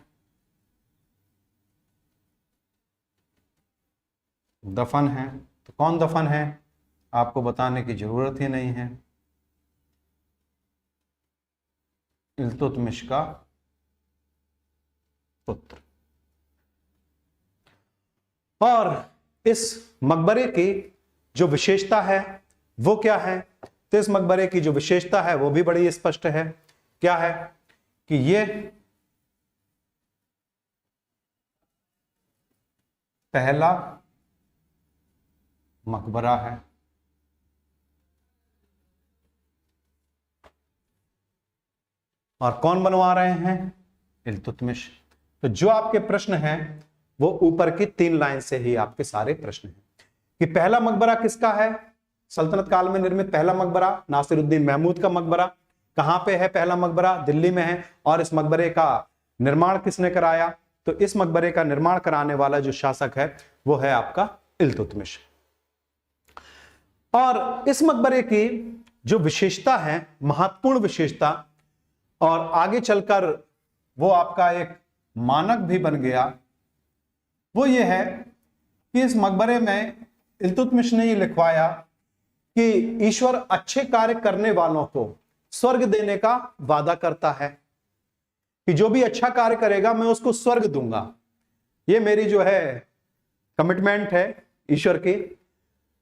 दफन है। तो कौन दफन है? आपको बताने की जरूरत ही नहीं है, इल्तुतमिश का पुत्र। और इस मकबरे की जो विशेषता है वो क्या है? तो इस मकबरे की जो विशेषता है वो भी बड़ी स्पष्ट है। क्या है? कि ये पहला मकबरा है। और कौन बनवा रहे हैं? इल्तुतमिश। तो जो आपके प्रश्न हैं वो ऊपर की 3 लाइन से ही आपके सारे प्रश्न हैं कि पहला मकबरा किसका है? सल्तनत काल में निर्मित पहला मकबरा नासिरुद्दीन महमूद का मकबरा। कहां पे है पहला मकबरा? दिल्ली में है। और इस मकबरे का निर्माण किसने कराया? तो इस मकबरे का निर्माण कराने वाला जो शासक है वो है आपका इल्तुतमिश। और इस मकबरे की जो विशेषता है, महत्वपूर्ण विशेषता, और आगे चलकर वो आपका एक मानक भी बन गया, वो ये है कि इस मकबरे में इल्तुतमिश ने ये लिखवाया कि ईश्वर अच्छे कार्य करने वालों को स्वर्ग देने का वादा करता है, कि जो भी अच्छा कार्य करेगा मैं उसको स्वर्ग दूंगा। ये मेरी जो है कमिटमेंट है ईश्वर की।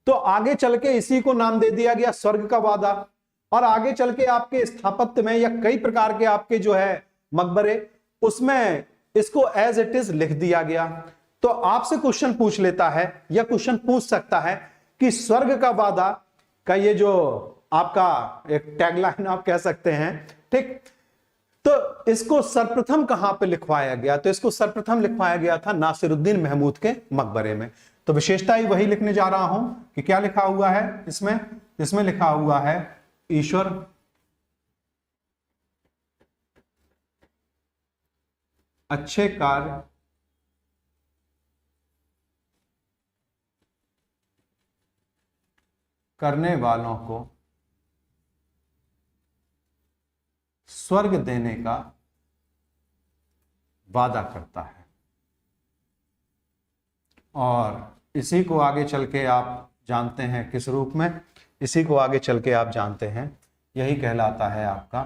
तो आगे चल के इसी को नाम दे दिया गया स्वर्ग का वादा। और आगे चल के आपके स्थापत्य में या कई प्रकार के आपके जो है मकबरे, उसमें इसको एज इट इज लिख दिया गया। तो आपसे क्वेश्चन पूछ लेता है या क्वेश्चन पूछ सकता है कि स्वर्ग का वादा का ये जो आपका एक टैगलाइन आप कह सकते हैं, ठीक, तो इसको सर्वप्रथम कहां पे लिखवाया गया? तो इसको सर्वप्रथम लिखवाया गया था नासिरुद्दीन महमूद के मकबरे में। तो विशेषता ही वही लिखने जा रहा हूं कि क्या लिखा हुआ है इसमें लिखा हुआ है ईश्वर अच्छे कार्य करने वालों को स्वर्ग देने का वादा करता है। और इसी को आगे चल के आप जानते हैं किस रूप में? इसी को आगे चल के आप जानते हैं, यही कहलाता है आपका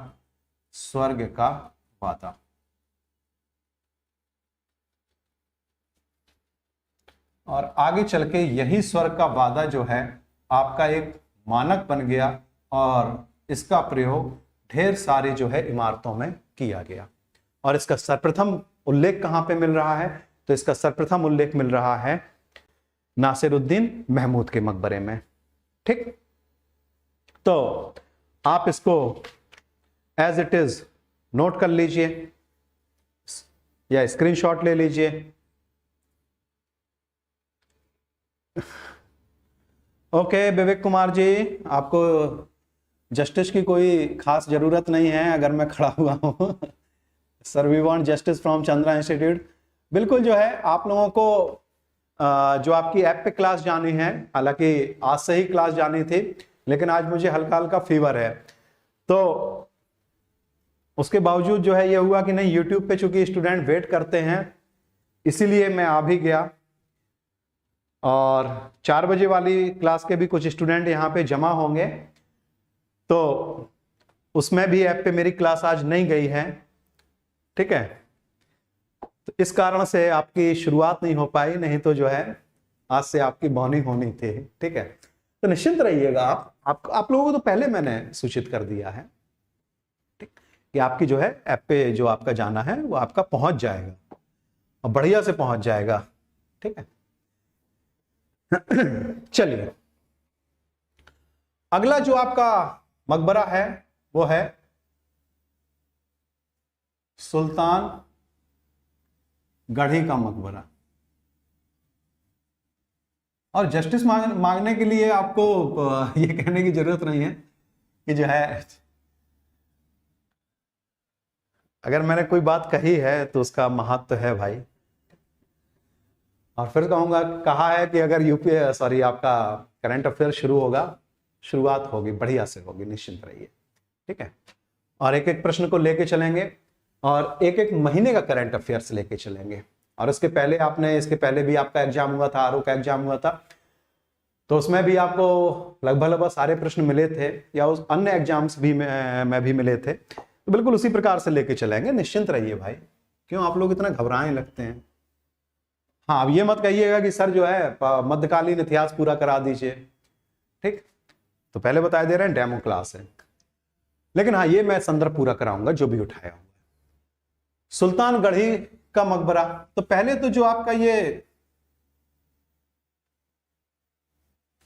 स्वर्ग का वादा। और आगे चल के यही स्वर्ग का वादा जो है आपका एक मानक बन गया और इसका प्रयोग ढेर सारी जो है इमारतों में किया गया। और इसका सर्वप्रथम उल्लेख कहां पे मिल रहा है? तो इसका सर्वप्रथम उल्लेख मिल रहा है नासिरुद्दीन महमूद के मकबरे में। ठीक, तो आप इसको एज इट इज नोट कर लीजिए या स्क्रीनशॉट ले लीजिए। ओके विवेक कुमार जी, आपको जस्टिस की कोई खास जरूरत नहीं है अगर मैं खड़ा हुआ हूं। Sir we want justice from Chandra institute. बिल्कुल जो है आप लोगों को जो आपकी ऐप पे क्लास जानी है, हालांकि आज से ही क्लास जानी थी, लेकिन आज मुझे हल्का हल्का फीवर है, तो उसके बावजूद जो है ये हुआ कि नहीं, यूट्यूब पे चूंकि स्टूडेंट वेट करते हैं इसीलिए मैं आ भी गया। और 4 बजे वाली क्लास के भी कुछ स्टूडेंट यहाँ पे जमा होंगे, तो उसमें भी ऐप पे मेरी क्लास आज नहीं गई है, ठीक है। तो इस कारण से आपकी शुरुआत नहीं हो पाई, नहीं तो जो है आज से आपकी बॉर्निंग होनी थी, ठीक है। तो निश्चिंत रहिएगा, आप लोगों को तो पहले मैंने सूचित कर दिया है, ठीक, कि आपकी जो है ऐप पे जो आपका जाना है वो आपका पहुंच जाएगा और बढ़िया से पहुंच जाएगा, ठीक है। चलिए, अगला जो आपका मकबरा है वो है सुल्तान गढ़ी का मकबरा। और जस्टिस मांगने के लिए आपको ये कहने की जरूरत नहीं है कि जो है अगर मैंने कोई बात कही है तो उसका महत्व है भाई। और फिर कहूंगा, कहा है कि अगर आपका करंट अफेयर शुरू होगा, शुरुआत होगी बढ़िया से होगी, निश्चिंत रहिए, ठीक है। और एक एक प्रश्न को लेके चलेंगे और एक एक महीने का करंट अफेयर्स लेके चलेंगे। और इसके पहले भी आपका एग्जाम हुआ था, आरओ का एग्जाम हुआ था, तो उसमें भी आपको लगभग सारे प्रश्न मिले थे, या उस अन्य एग्जाम्स भी में भी मिले थे, तो बिल्कुल उसी प्रकार से लेके चलेंगे, निश्चिंत रहिए भाई। क्यों आप लोग इतना घबराने लगते हैं? हाँ, अब ये मत कहिएगा कि सर जो है मध्यकालीन इतिहास पूरा करा दीजिए, ठीक। तो पहले बता दे रहे हैं डेमो क्लास है, लेकिन हाँ ये मैं संदर्भ पूरा कराऊंगा जो भी उठाया हुआ। सुल्तान गढ़ी का मकबरा, तो पहले तो जो आपका ये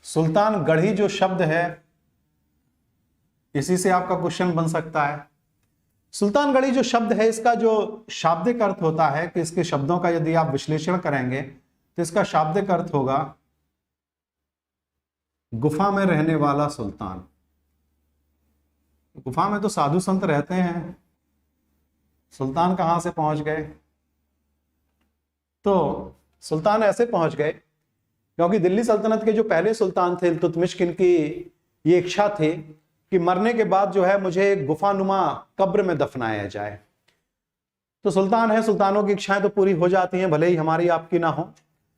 सुल्तान गढ़ी जो शब्द है, इसी से आपका क्वेश्चन बन सकता है। सुल्तान गढ़ी जो शब्द है, इसका जो शाब्दिक अर्थ होता है कि इसके शब्दों का यदि आप विश्लेषण करेंगे तो इसका शाब्दिक अर्थ होगा गुफा में रहने वाला सुल्तान। गुफा में तो साधु संत रहते हैं, सुल्तान कहां से पहुंच गए? तो सुल्तान ऐसे पहुंच गए क्योंकि दिल्ली सल्तनत के जो पहले सुल्तान थे इल्तुतमिश, की ये इच्छा थी कि मरने के बाद जो है मुझे एक गुफानुमा कब्र में दफनाया जाए। तो सुल्तान है, सुल्तानों की इच्छाएं तो पूरी हो जाती हैं, भले ही हमारी आपकी ना हो।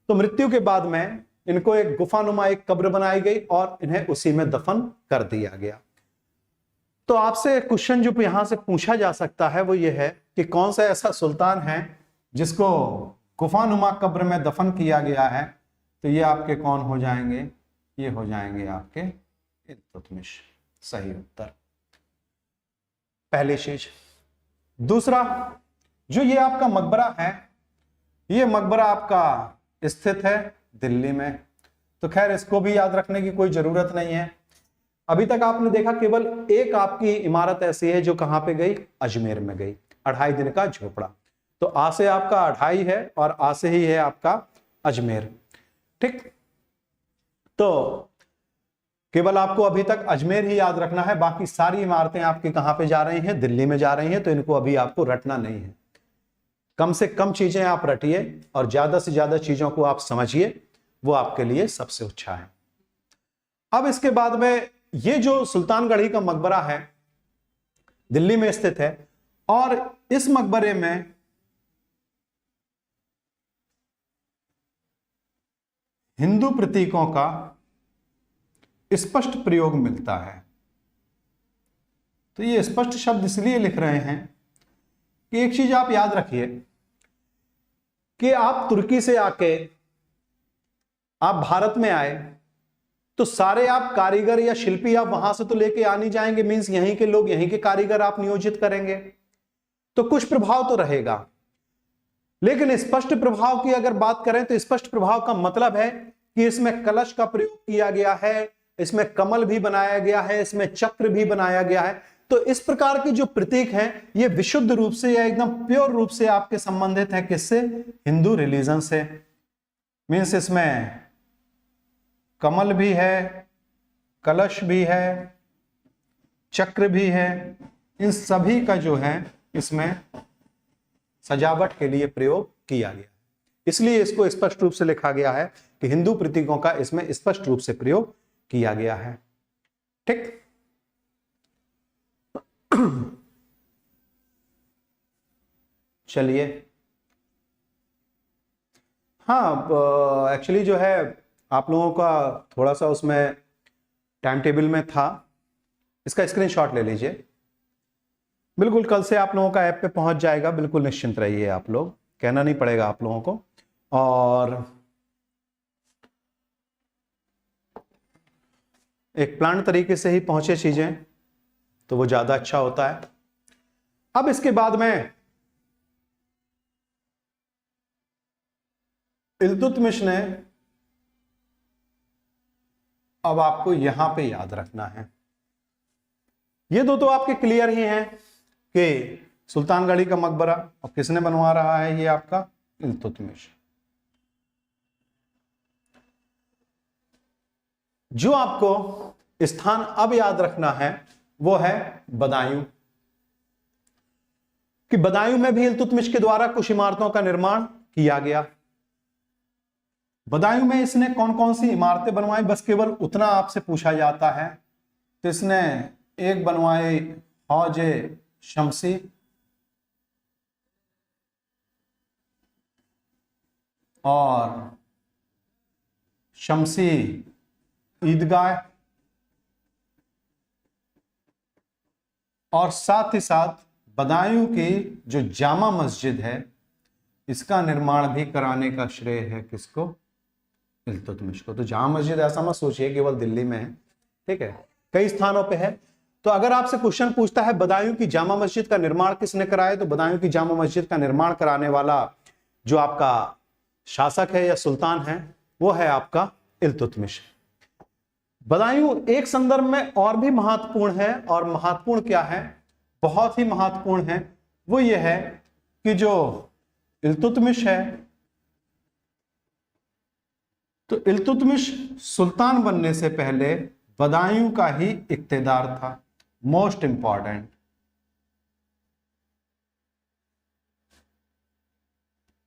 तो मृत्यु के बाद में इनको एक गुफानुमा एक कब्र बनाई गई और इन्हें उसी में दफन कर दिया गया। तो आपसे क्वेश्चन जो यहां से पूछा जा सकता है वो ये है कि कौन सा ऐसा सुल्तान है जिसको गुफानुमा कब्र में दफन किया गया है? तो ये आपके कौन हो जाएंगे? ये हो जाएंगे आपके इल्तुतमिश। सही उत्तर पहली चीज। दूसरा, जो ये आपका मकबरा है, ये मकबरा आपका स्थित है दिल्ली में। तो खैर इसको भी याद रखने की कोई जरूरत नहीं है। अभी तक आपने देखा केवल एक आपकी इमारत ऐसी है जो कहां पे गई? अजमेर में गई, 2.5 दिन का झोपड़ा। तो आ से आपका 2.5 है और आ से ही है आपका अजमेर, ठीक। तो केवल आपको अभी तक अजमेर ही याद रखना है, बाकी सारी इमारतें आपकी कहां पे जा रही हैं? दिल्ली में जा रही हैं। तो इनको अभी आपको रटना नहीं है, कम से कम चीजें आप रटिए और ज्यादा से ज्यादा चीजों को आप समझिए, वो आपके लिए सबसे अच्छा है। अब इसके बाद में ये जो सुल्तानगढ़ी का मकबरा है दिल्ली में स्थित है, और इस मकबरे में हिंदू प्रतीकों का स्पष्ट प्रयोग मिलता है। तो ये स्पष्ट शब्द इसलिए लिख रहे हैं कि एक चीज आप याद रखिए कि आप तुर्की से आके आप भारत में आए तो सारे आप कारीगर या शिल्पी आप वहां से तो लेके आ नहीं जाएंगे, मींस यहीं के लोग, यहीं के कारीगर आप नियोजित करेंगे, तो कुछ प्रभाव तो रहेगा। लेकिन स्पष्ट प्रभाव की अगर बात करें तो स्पष्ट प्रभाव का मतलब है कि इसमें कलश का प्रयोग किया गया है, इसमें कमल भी बनाया गया है, इसमें चक्र भी बनाया गया है। तो इस प्रकार के जो प्रतीक हैं ये विशुद्ध रूप से या एकदम प्योर रूप से आपके संबंधित है किससे? हिंदू रिलीजन से। मीन्स इसमें कमल भी है, कलश भी है, चक्र भी है, इन सभी का जो है इसमें सजावट के लिए प्रयोग किया गया। इसलिए इसको स्पष्ट रूप से लिखा गया है कि हिंदू प्रतीकों का इसमें स्पष्ट रूप से प्रयोग किया गया है। ठीक, चलिए। हाँ, एक्चुअली जो है आप लोगों का थोड़ा सा उसमें टाइम टेबल में था, इसका स्क्रीनशॉट ले लीजिए। बिल्कुल कल से आप लोगों का ऐप पे पहुंच जाएगा, बिल्कुल निश्चिंत रहिए, आप लोग कहना नहीं पड़ेगा आप लोगों को। और एक प्लान तरीके से ही पहुंचे चीजें तो वो ज्यादा अच्छा होता है। अब इसके बाद में इल्तुतमिश ने, अब आपको यहां पे याद रखना है, ये दो तो आपके क्लियर ही हैं कि सुल्तानगढ़ी का मकबरा, और किसने बनवा रहा है, ये आपका इल्तुतमिश। जो आपको स्थान अब याद रखना है वो है बदायूं, कि बदायूं में भी इल्तुतमिश के द्वारा कुछ इमारतों का निर्माण किया गया। बदायूं में इसने कौन कौन सी इमारतें बनवाई, बस केवल उतना आपसे पूछा जाता है। तो इसने एक बनवाई हौज शमसी, और शमसी ईदगाह, और साथ ही साथ बदायूं की जो जामा मस्जिद है इसका निर्माण भी कराने का श्रेय है किसको, इल्तुतमिश को। तो जामा मस्जिद ऐसा मत सोचिए केवल दिल्ली में है, ठीक है, कई स्थानों पे है। तो अगर आपसे क्वेश्चन पूछता है बदायूं की जामा मस्जिद का निर्माण किसने कराया, तो बदायूं की जामा मस्जिद का निर्माण कराने वाला जो आपका शासक है या सुल्तान है वो है आपका इल्तुतमिश। बदायूं एक संदर्भ में और भी महत्वपूर्ण है, और महत्वपूर्ण क्या है, बहुत ही महत्वपूर्ण है, वो ये है कि जो इल्तुतमिश है, तो इल्तुतमिश सुल्तान बनने से पहले बदायूं का ही इक्तेदार था। मोस्ट इंपॉर्टेंट,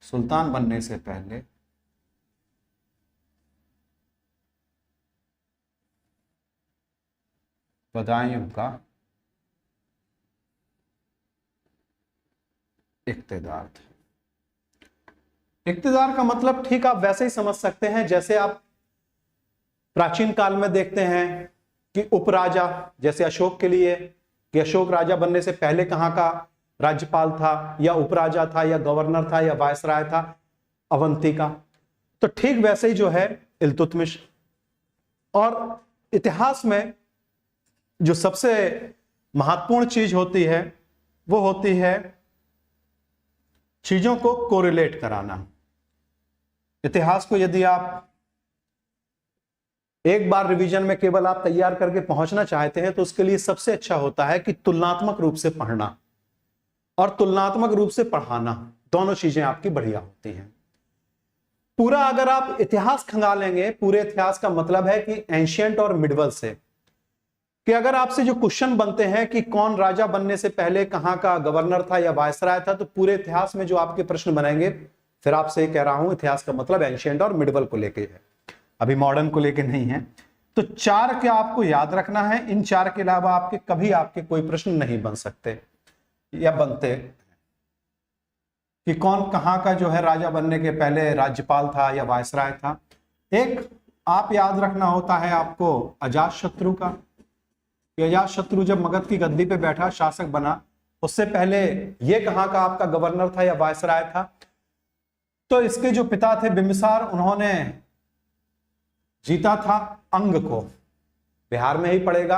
सुल्तान बनने से पहले बदायूं का इक्तेदार था। इक्तेदार का मतलब ठीक आप वैसे ही समझ सकते हैं जैसे आप प्राचीन काल में देखते हैं कि उपराजा, जैसे अशोक के लिए कि अशोक राजा बनने से पहले कहां का राज्यपाल था, या उपराजा था, या गवर्नर था, या वायसराय था, अवंती का। तो ठीक वैसे ही जो है इल्तुतमिश। और इतिहास में जो सबसे महत्वपूर्ण चीज होती है वो होती है चीजों को कोरिलेट कराना। इतिहास को यदि आप एक बार रिवीजन में केवल आप तैयार करके पहुंचना चाहते हैं तो उसके लिए सबसे अच्छा होता है कि तुलनात्मक रूप से पढ़ना और तुलनात्मक रूप से पढ़ाना, दोनों चीजें आपकी बढ़िया होती हैं। पूरा अगर आप इतिहास खंगालेंगे, पूरे इतिहास का मतलब है कि एंशिएंट और मिडवल से, कि अगर आपसे जो क्वेश्चन बनते हैं कि कौन राजा बनने से पहले कहां का गवर्नर था या वायसराय था, तो पूरे इतिहास में जो आपके प्रश्न बनेंगे, फिर आपसे कह रहा हूं इतिहास का मतलब एंशिएंट और मिडवल को लेके है, अभी मॉडर्न को लेके नहीं है। तो चार क्या आपको याद रखना है, इन चार के अलावा आपके कभी आपके कोई प्रश्न नहीं बन सकते या बनते, कि कौन कहां का जो है राजा बनने के पहले राज्यपाल था या वायसराय था। एक आप याद रखना होता है आपको अजातशत्रु का, अजातशत्रु जब मगध की गद्दी पे बैठा शासक बना, उससे पहले ये कहां का आपका गवर्नर था या वायसराय था। तो इसके जो पिता थे बिंबिसार, उन्होंने जीता था अंग को, बिहार में ही पड़ेगा,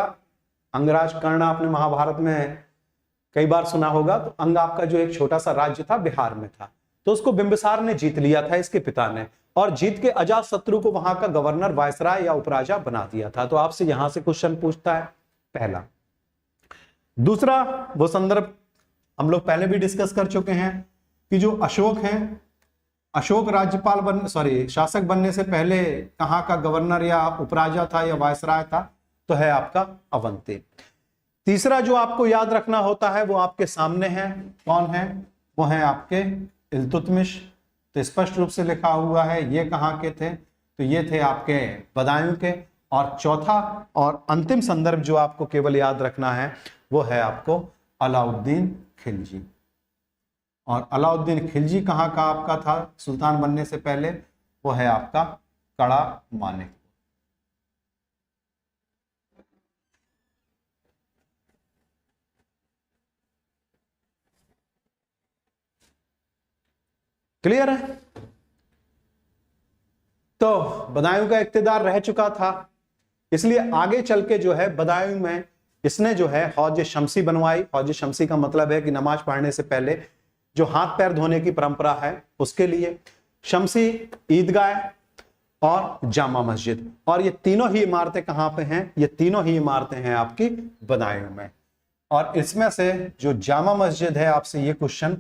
अंगराज कर्ण आपने महाभारत में कई बार सुना होगा। तो अंग आपका जो एक छोटा सा राज्य था बिहार में था, तो उसको बिंबिसार ने जीत लिया था, इसके पिता ने, और जीत के अजातशत्रु को वहां का गवर्नर, वायसराय या उपराजा बना दिया था। तो आपसे यहां से क्वेश्चन पूछता है, पहला। दूसरा वो संदर्भ हम लोग पहले भी डिस्कस कर चुके हैं कि जो अशोक हैं, अशोक राज्यपाल शासक बनने से पहले कहां का गवर्नर या उपराजा था या वायसराय था, तो है आपका अवंती। तीसरा जो आपको याद रखना होता है वो आपके सामने है, कौन है, वो है आपके इल्तुतमिश। तो स्पष्ट रूप से लिखा हुआ है ये कहाँ के थे, तो ये थे आपके बदायूं के। और चौथा और अंतिम संदर्भ जो आपको केवल याद रखना है वो है आपको अलाउद्दीन खिलजी। और अलाउद्दीन खिलजी कहाँ का आपका था सुल्तान बनने से पहले, वो है आपका कड़ा मानिक। क्लियर है? तो बदायूं का इक्तिदार रह चुका था, इसलिए आगे चल के जो है बदायूं में इसने जो है हौज शमसी बनवाई। हौज शमसी का मतलब है कि नमाज पढ़ने से पहले जो हाथ पैर धोने की परंपरा है उसके लिए शमसी, ईदगाह और जामा मस्जिद। और ये तीनों ही इमारतें कहां पे हैं? ये तीनों ही इमारतें हैं आपकी बदायूं में। और इसमें से जो जामा मस्जिद है आपसे ये क्वेश्चन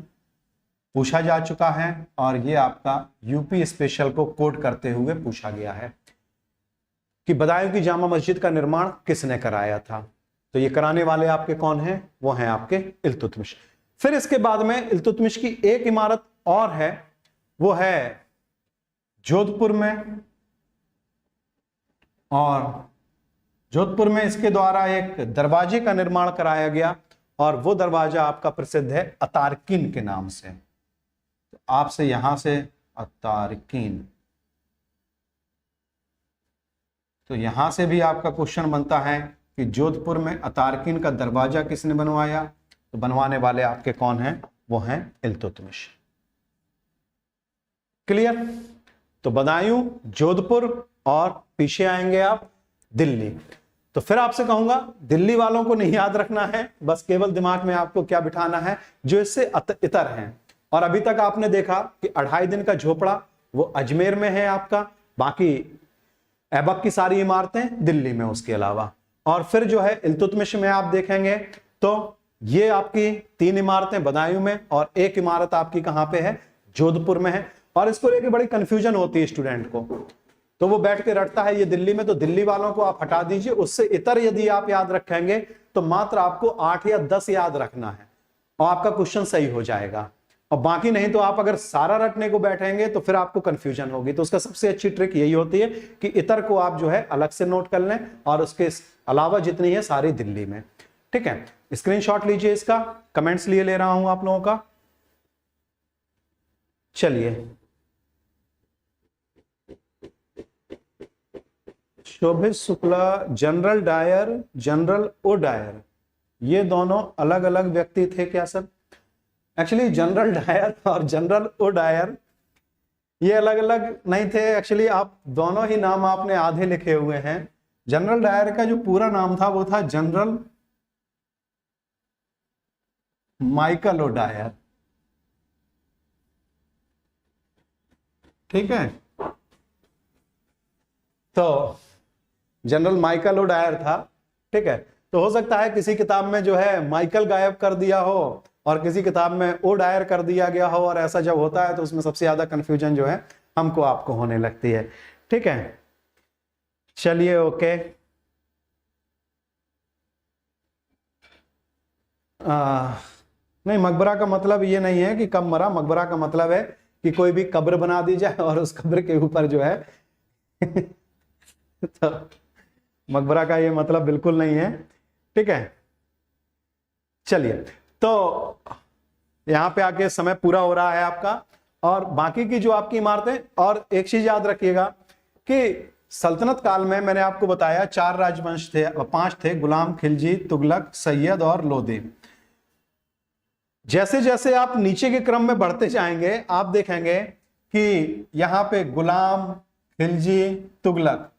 पूछा जा चुका है और ये आपका यूपी स्पेशल को कोट करते हुए पूछा गया है कि बदायूं की जामा मस्जिद का निर्माण किसने कराया था। तो ये कराने वाले आपके कौन हैं? वो हैं आपके इल्तुतमिश। फिर इसके बाद में इल्तुतमिश की एक इमारत और है, वो है जोधपुर में। और जोधपुर में इसके द्वारा एक दरवाजे का निर्माण कराया गया और वो दरवाजा आपका प्रसिद्ध है अतारकिन के नाम से। तो आपसे यहां से अतारकिन, तो यहां से भी आपका क्वेश्चन बनता है कि जोधपुर में अतारकिन का दरवाजा किसने बनवाया? तो बनवाने वाले आपके कौन हैं? वो हैं इल्तुतमिश। क्लियर? तो बदायूं, जोधपुर और पीछे आएंगे आप दिल्ली। तो फिर आपसे कहूंगा दिल्ली वालों को नहीं याद रखना है, बस केवल दिमाग में आपको क्या बिठाना है जो इससे इतर हैं। और अभी तक आपने देखा कि 2.5 दिन का झोपड़ा वो अजमेर में है आपका, बाकी ऐबक की सारी इमारतें दिल्ली में उसके अलावा। और फिर जो है इल्तुतमिश में आप देखेंगे तो ये आपकी 3 इमारतें बदायूं में और एक इमारत आपकी कहां पे है? जोधपुर में है। और इसको लेके बड़ी कंफ्यूजन होती है स्टूडेंट को, तो वो बैठ के रटता है ये दिल्ली में, तो दिल्ली वालों को आप हटा दीजिए। उससे इतर यदि आप याद रखेंगे तो मात्र आपको 8 या 10 याद रखना है और आपका क्वेश्चन सही हो जाएगा। और बाकी नहीं तो आप अगर सारा रटने को बैठेंगे तो फिर आपको कंफ्यूजन होगी। तो उसका सबसे अच्छी ट्रिक यही होती है कि इतर को आप जो है अलग से नोट कर लें और उसके अलावा जितनी है सारी दिल्ली में। ठीक है, स्क्रीनशॉट लीजिए इसका, कमेंट्स लिए ले रहा हूं आप लोगों का। चलिए, Shobhit Shukla, General Dyer, General O Dyer, ये दोनों अलग अलग व्यक्ति थे क्या सर? एक्चुअली जनरल डायर और जनरल ओ डायर ये अलग अलग नहीं थे। एक्चुअली आप दोनों ही नाम आपने आधे लिखे हुए हैं। जनरल डायर का जो पूरा नाम था वो था जनरल माइकल ओ डायर। ठीक है, तो जनरल माइकल ओ डायर था। ठीक है, तो हो सकता है किसी किताब में जो है माइकल गायब कर दिया हो और किसी किताब में ओ डायर कर दिया गया हो, और ऐसा जब होता है तो उसमें सबसे ज्यादा कंफ्यूजन जो है हमको आपको होने लगती है। ठीक है, चलिए ओके। नहीं, मकबरा का मतलब ये नहीं है कि कब मरा, मकबरा का मतलब है कि कोई भी कब्र बना दी जाए और उस कब्र के ऊपर जो है तो मकबरा का ये मतलब बिल्कुल नहीं है। ठीक है, चलिए, तो यहां पे आके समय पूरा हो रहा है आपका। और बाकी की जो आपकी इमारतें, और एक चीज याद रखिएगा कि सल्तनत काल में मैंने आपको बताया 4 राजवंश थे, 5 थे, गुलाम, खिलजी, तुगलक, सैयद और लोदी। जैसे जैसे आप नीचे के क्रम में बढ़ते जाएंगे आप देखेंगे कि यहां पे गुलाम, खिलजी, तुगलक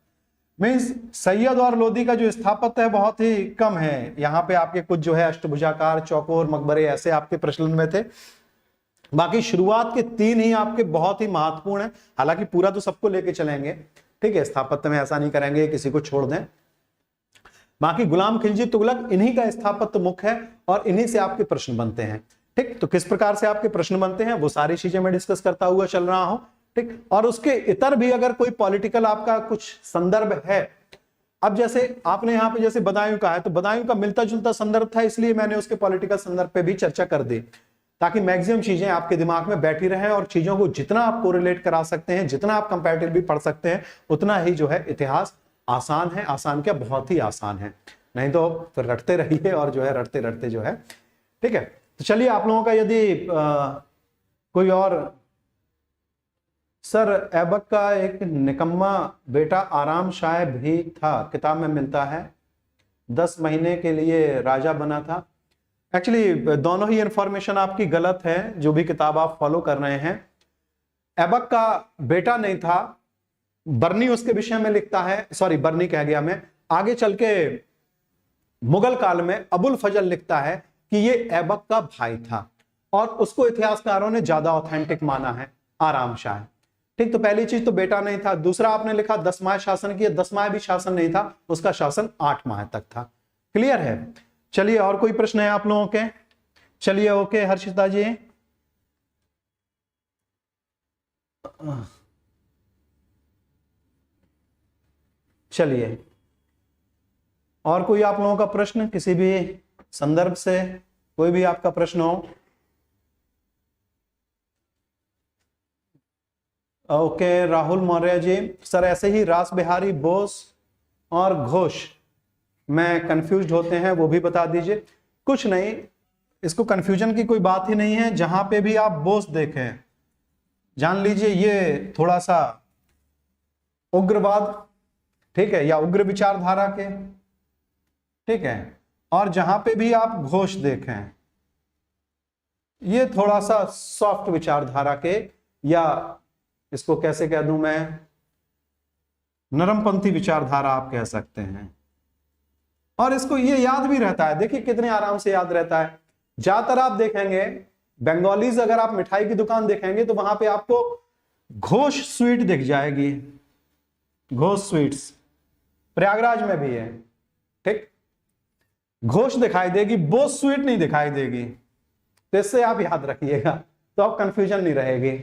मीन्स सैयद और लोदी का जो स्थापत्य है बहुत ही कम है। यहाँ पे आपके कुछ जो है अष्टभुजाकार, चौकोर मकबरे ऐसे आपके प्रचलन में थे। बाकी शुरुआत के 3 ही आपके बहुत ही महत्वपूर्ण है। हालांकि पूरा तो सबको लेके चलेंगे, ठीक है, स्थापत्य में ऐसा नहीं करेंगे किसी को छोड़ दें। बाकी गुलाम, खिलजी, तुगलक इन्हीं का स्थापत्य मुख्य है और इन्हीं से आपके प्रश्न बनते हैं। ठीक, तो किस प्रकार से आपके प्रश्न बनते हैं वो सारी चीजें मैं डिस्कस करता हुआ चल रहा हूं। ठीक, और उसके इतर भी अगर कोई पॉलिटिकल आपका कुछ संदर्भ है, अब जैसे आपने यहाँ पे जैसे बदायूं का है तो बदायूं का मिलता जुलता संदर्भ था, इसलिए मैंने उसके पॉलिटिकल संदर्भ पे भी चर्चा कर दी। ताकि मैक्सिमम चीजें आपके दिमाग में बैठी रहें और चीजों को जितना आप कोरिलेट करा सकते हैं, जितना आप कंपैरेटिवली पढ़ सकते हैं, उतना ही जो है इतिहास आसान है। आसान क्या, बहुत ही आसान है। नहीं तो फिर रटते रहिए और जो है रटते रटते जो है, ठीक है। तो चलिए, आप लोगों का यदि कोई और, सर ऐबक का एक निकम्मा बेटा आराम शाह भी था, किताब में मिलता है, 10 महीने के लिए राजा बना था। एक्चुअली दोनों ही इंफॉर्मेशन आपकी गलत है, जो भी किताब आप फॉलो कर रहे हैं। ऐबक का बेटा नहीं था, बर्नी उसके विषय में लिखता है, सॉरी बर्नी कह गया मैं, आगे चल के मुगल काल में अबुल फजल लिखता है कि ये ऐबक का भाई था, और उसको इतिहासकारों ने ज्यादा ऑथेंटिक माना है, आराम शाह। ठीक, तो पहली चीज तो बेटा नहीं था। दूसरा, आपने लिखा 10 माह शासन किया, 10 माह भी शासन नहीं था, उसका शासन 8 माह तक था। क्लियर है? चलिए, और कोई प्रश्न है आप लोगों के? चलिए, ओके हर्षिता जी। चलिए, और कोई आप लोगों का प्रश्न किसी भी संदर्भ से, कोई भी आपका प्रश्न हो? ओके, राहुल मौर्य जी, सर ऐसे ही रास बिहारी बोस और घोष में कंफ्यूज होते हैं, वो भी बता दीजिए। कुछ नहीं, इसको कंफ्यूजन की कोई बात ही नहीं है। जहां पे भी आप बोस देखें, जान लीजिए ये थोड़ा सा उग्रवाद, ठीक है, या उग्र विचारधारा के, ठीक है। और जहां पे भी आप घोष देखें, ये थोड़ा सा सॉफ्ट विचारधारा के, या इसको कैसे कह दूं मैं, नरमपंथी विचारधारा आप कह सकते हैं। और इसको ये याद भी रहता है, देखिए कितने आराम से याद रहता है। ज्यादातर आप देखेंगे बंगालीज, अगर आप मिठाई की दुकान देखेंगे तो वहां पे आपको घोष स्वीट दिख जाएगी, घोष स्वीट्स, प्रयागराज में भी है, ठीक, घोष दिखाई देगी, बोस स्वीट नहीं दिखाई देगी। तो इससे आप याद रखिएगा, तो आप कंफ्यूजन नहीं रहेगी।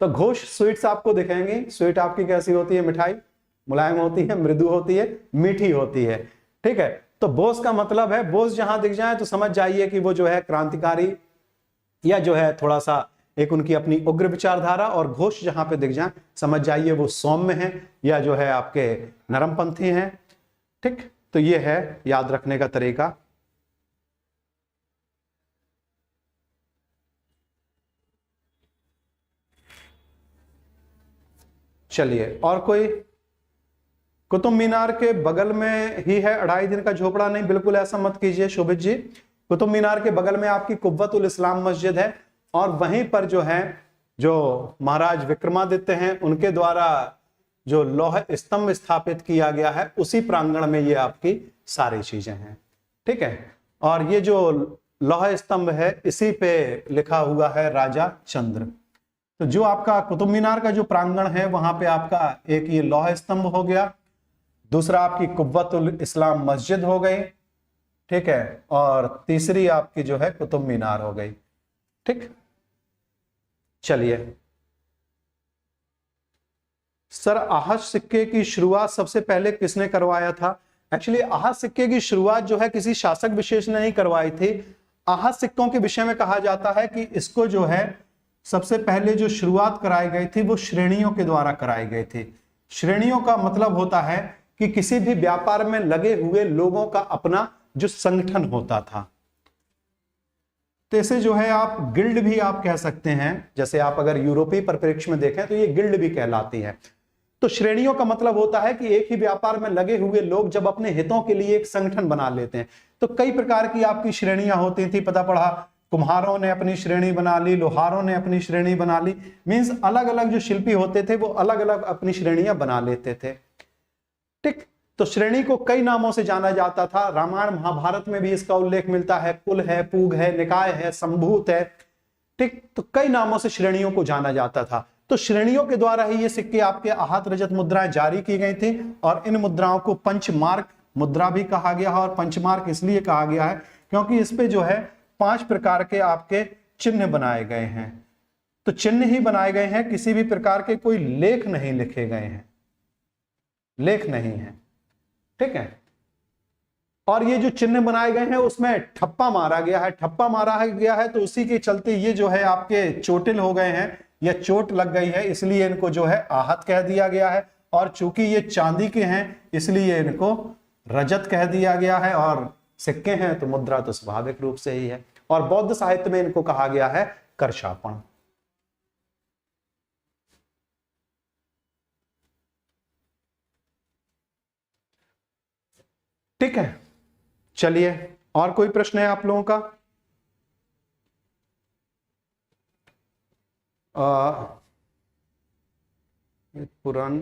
तो घोष स्वीट्स आपको दिखेंगे। स्वीट आपकी कैसी होती है? मिठाई मुलायम होती है, मृदु होती है, मीठी होती है, ठीक है। तो बोस का मतलब है, बोस जहां दिख जाए तो समझ जाइए कि वो जो है क्रांतिकारी, या जो है थोड़ा सा एक उनकी अपनी उग्र विचारधारा। और घोष जहां पे दिख जाए समझ जाइए वो सौम्य है, या जो है आपके नरमपंथी हैं, ठीक। तो ये है याद रखने का तरीका। चलिए, और कोई? कुतुब मीनार के बगल में ही है 2.5 दिन का झोपड़ा? नहीं, बिल्कुल ऐसा मत कीजिए शोभित जी। कुतुब मीनार के बगल में आपकी कुव्वतुल इस्लाम मस्जिद है, और वहीं पर जो है, जो महाराज विक्रमादित्य हैं उनके द्वारा जो लौह स्तंभ स्थापित किया गया है, उसी प्रांगण में ये आपकी सारी चीजें हैं, ठीक है। और ये जो लौह स्तंभ है, इसी पे लिखा हुआ है राजा चंद्र। तो जो आपका कुतुब मीनार का जो प्रांगण है, वहां पे आपका एक ये लौह स्तंभ हो गया, दूसरा आपकी कुव्वतुल इस्लाम मस्जिद हो गई, ठीक है, और तीसरी आपकी जो है कुतुब मीनार हो गई, ठीक। चलिए, सर आहत सिक्के की शुरुआत सबसे पहले किसने करवाया था? एक्चुअली आहत सिक्के की शुरुआत जो है किसी शासक विशेष ने नहीं करवाई थी। आहत सिक्कों के विषय में कहा जाता है कि इसको जो है सबसे पहले जो शुरुआत कराई गई थी वो श्रेणियों के द्वारा कराई गई थी। श्रेणियों का मतलब होता है कि किसी भी व्यापार में लगे हुए लोगों का अपना जो संगठन होता था। तो इसे जो है आप गिल्ड भी आप कह सकते हैं। जैसे आप अगर यूरोपीय परिप्रेक्ष्य में देखें तो ये गिल्ड भी कहलाती है। तो श्रेणियों का मतलब होता है कि एक ही व्यापार में लगे हुए लोग जब अपने हितों के लिए एक संगठन बना लेते हैं। तो कई प्रकार की आपकी श्रेणियां होती थी, पता पड़ा, कुम्हारों ने अपनी श्रेणी बना ली, लोहारों ने अपनी श्रेणी बना ली। मींस अलग अलग जो शिल्पी होते थे वो अलग अलग अपनी श्रेणियां बना लेते थे, ठीक। तो श्रेणी को कई नामों से जाना जाता था। रामायण महाभारत में भी इसका उल्लेख मिलता है। कुल है, पूग है, निकाय है, संभूत है, ठीक। तो कई नामों से श्रेणियों को जाना जाता था। तो श्रेणियों के द्वारा ही ये सिक्के आपके आहत रजत मुद्राएं जारी की गई थी। और इन मुद्राओं को पंचमार्क मुद्रा भी कहा गया है। और पंचमार्क इसलिए कहा गया है क्योंकि इस पे जो है 5 प्रकार के आपके चिन्ह बनाए गए हैं। तो चिन्ह ही बनाए गए हैं, किसी भी प्रकार के कोई लेख नहीं लिखे गए हैं, लेख नहीं है, ठीक है। और ये जो चिन्ह बनाए गए हैं उसमें ठप्पा मारा गया है, ठप्पा मारा गया है तो उसी के चलते ये जो है आपके चोटिल हो गए हैं या चोट लग गई है, इसलिए इनको जो है आहत कह दिया गया है। और चूंकि ये चांदी के हैं इसलिए इनको रजत कह दिया गया है, और सिक्के हैं तो मुद्रा तो स्वाभाविक रूप से ही है। और बौद्ध साहित्य में इनको कहा गया है करशापण। ठीक है, चलिए और कोई प्रश्न है आप लोगों का? पुराण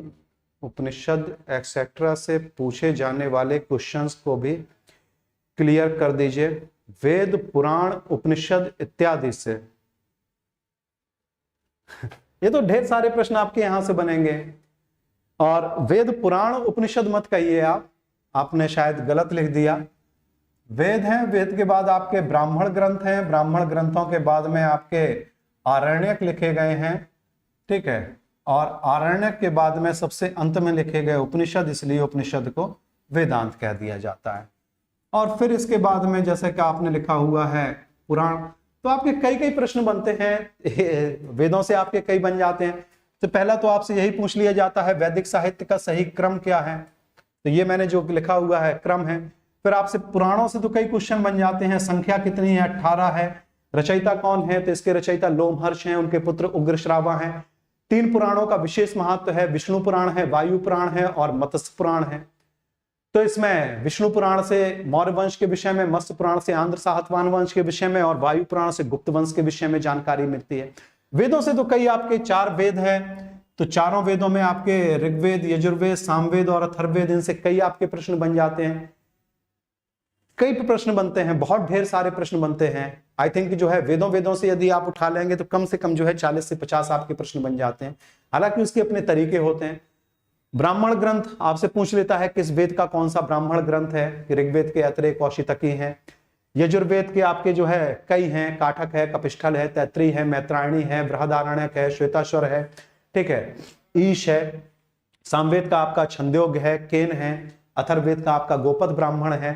उपनिषद एक्सेट्रा से पूछे जाने वाले क्वेश्चंस को भी क्लियर कर दीजिए। वेद पुराण उपनिषद इत्यादि से ये तो ढेर सारे प्रश्न आपके यहां से बनेंगे। और वेद पुराण उपनिषद मत कहिए आपने शायद गलत लिख दिया। वेद हैं, वेद के बाद आपके ब्राह्मण ग्रंथ हैं, ब्राह्मण ग्रंथों के बाद में आपके आरण्यक लिखे गए हैं। ठीक है, और आरण्यक के बाद में सबसे अंत में लिखे गए उपनिषद, इसलिए उपनिषद को वेदांत कह दिया जाता है। और फिर इसके बाद में जैसे कि आपने लिखा हुआ है पुराण, तो आपके कई कई प्रश्न बनते हैं, वेदों से आपके कई बन जाते हैं। तो पहला तो आपसे यही पूछ लिया जाता है वैदिक साहित्य का सही क्रम क्या है, तो ये मैंने जो लिखा हुआ है क्रम है। फिर आपसे पुराणों से तो कई क्वेश्चन बन जाते हैं, संख्या कितनी है, 18 है, रचयिता कौन है, तो इसके रचयिता लोमहर्ष हैं, उनके पुत्र उग्रश्रावा हैं। 3 पुराणों का विशेष महत्व है, विष्णु पुराण है, वायु पुराण है और मत्स्य पुराण है। तो इसमें विष्णु पुराण से मौर्य वंश के विषय में, मत्स्य पुराण से आंध्र सातवाहन वंश के विषय में और वायु पुराण से गुप्त वंश के विषय में जानकारी मिलती है। वेदों से तो कई आपके 4 वेद हैं, तो चारों वेदों में आपके ऋग्वेद, यजुर्वेद, सामवेद और अथर्ववेद, इनसे कई आपके प्रश्न बन जाते हैं। कई प्रश्न बनते हैं, बहुत ढेर सारे प्रश्न बनते हैं। आई थिंक जो है वेदों से यदि आप उठा लेंगे तो कम से कम जो है 40 से 50 आपके प्रश्न बन जाते हैं। हालांकि उसके अपने तरीके होते हैं। ब्राह्मण ग्रंथ आपसे पूछ लेता है किस वेद का कौन सा ब्राह्मण ग्रंथ है, ऋग्वेद के अत्रेय, कौशितकी हैं। यजुर्वेद के आपके जो है कई हैं, काठक है, कपिष्ठल है, तैत्रीय है, मैत्रायणी है, बृहदारण्यक है, श्वेताश्वर है, ठीक है, ईश है। सामवेद का आपका छंदोग्य है, केन है। अथर्ववेद का आपका गोपद ब्राह्मण है।